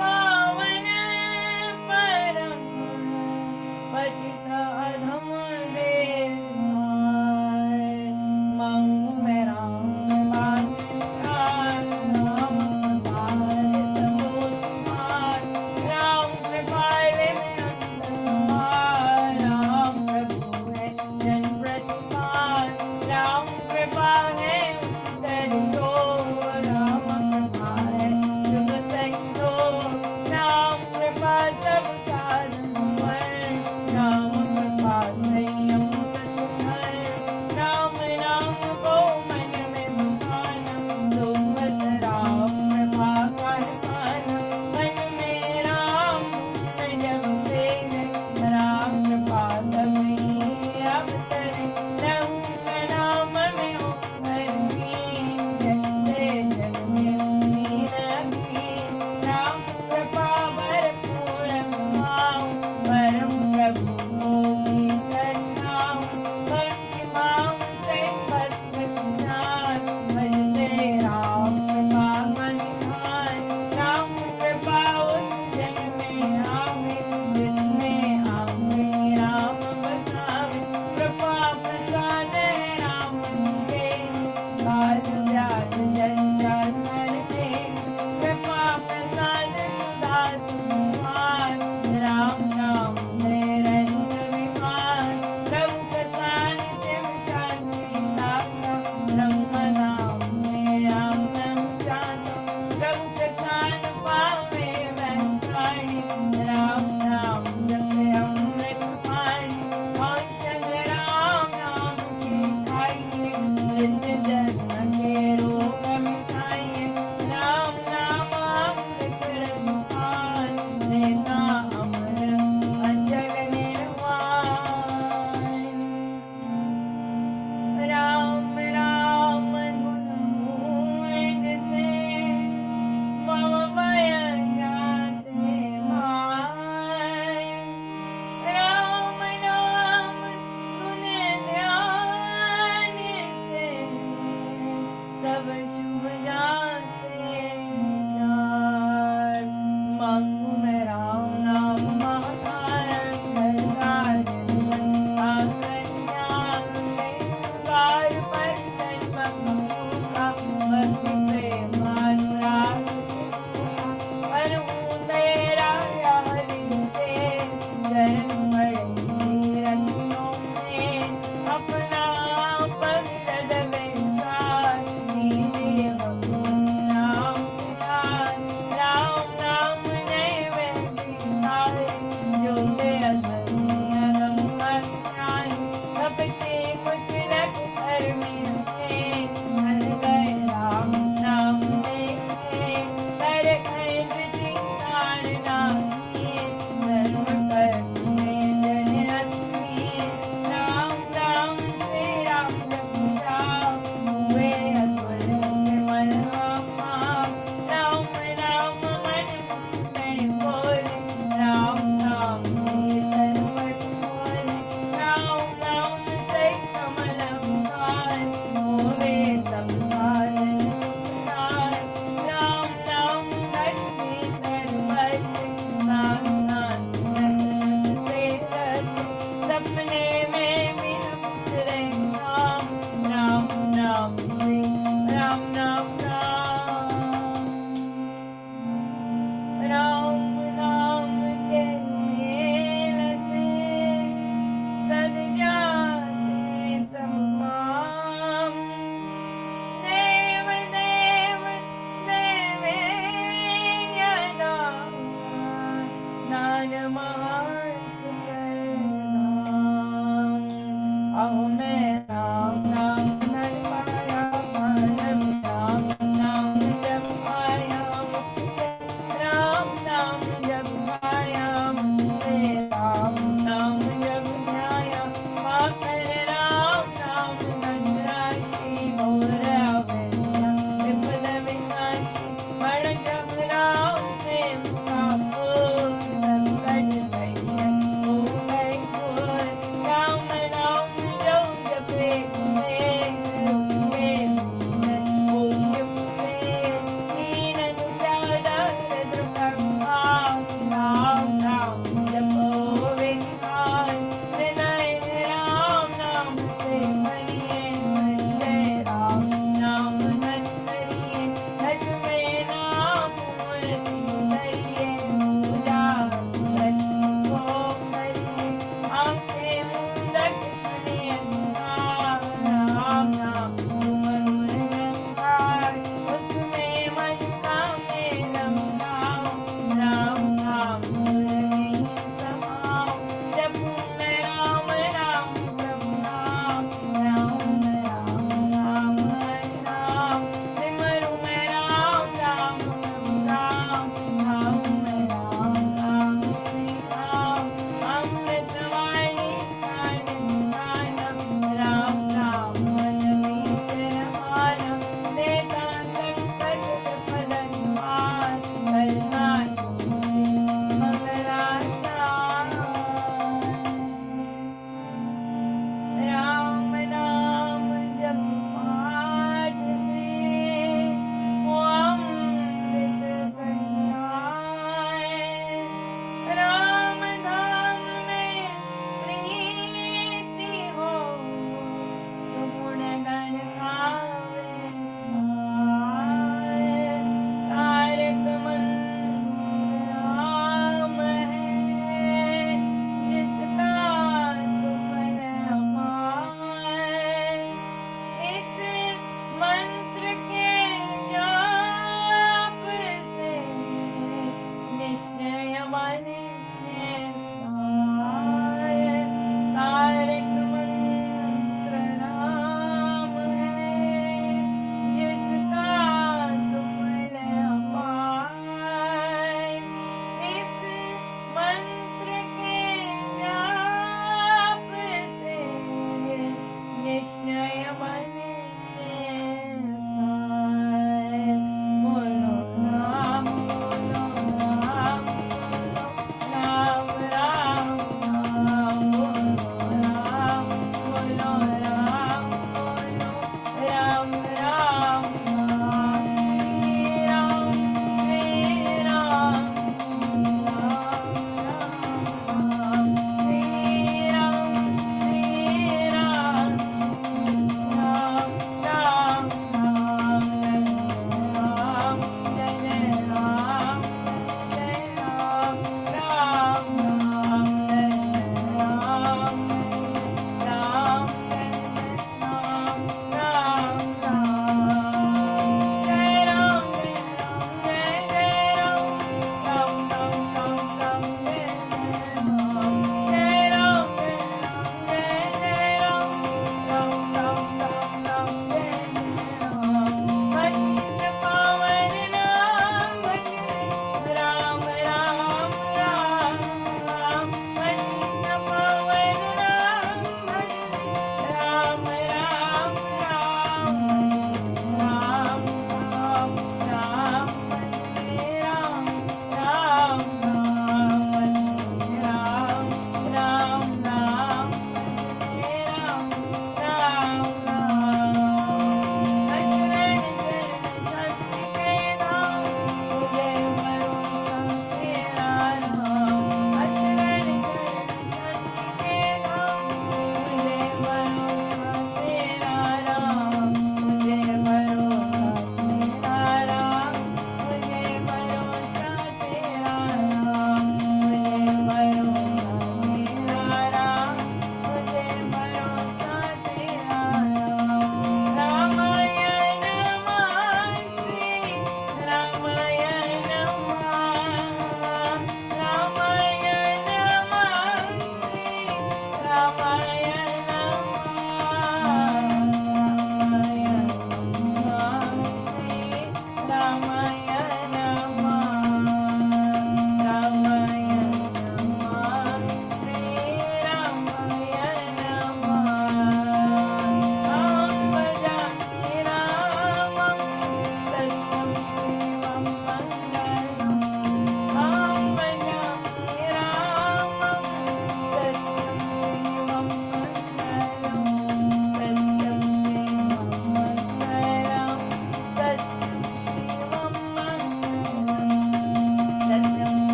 पावन परम पतित अधम देवतार मंग में राम बाल राम बाल सबोतमार राम कृपाल में अंत समार राम प्रभु है जन प्रतिपाल राम कृपा है उच्चतर योग राम कृपा है शुभ संयोग राम कृपा सब साधन पर राम कृपा संयम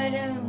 परम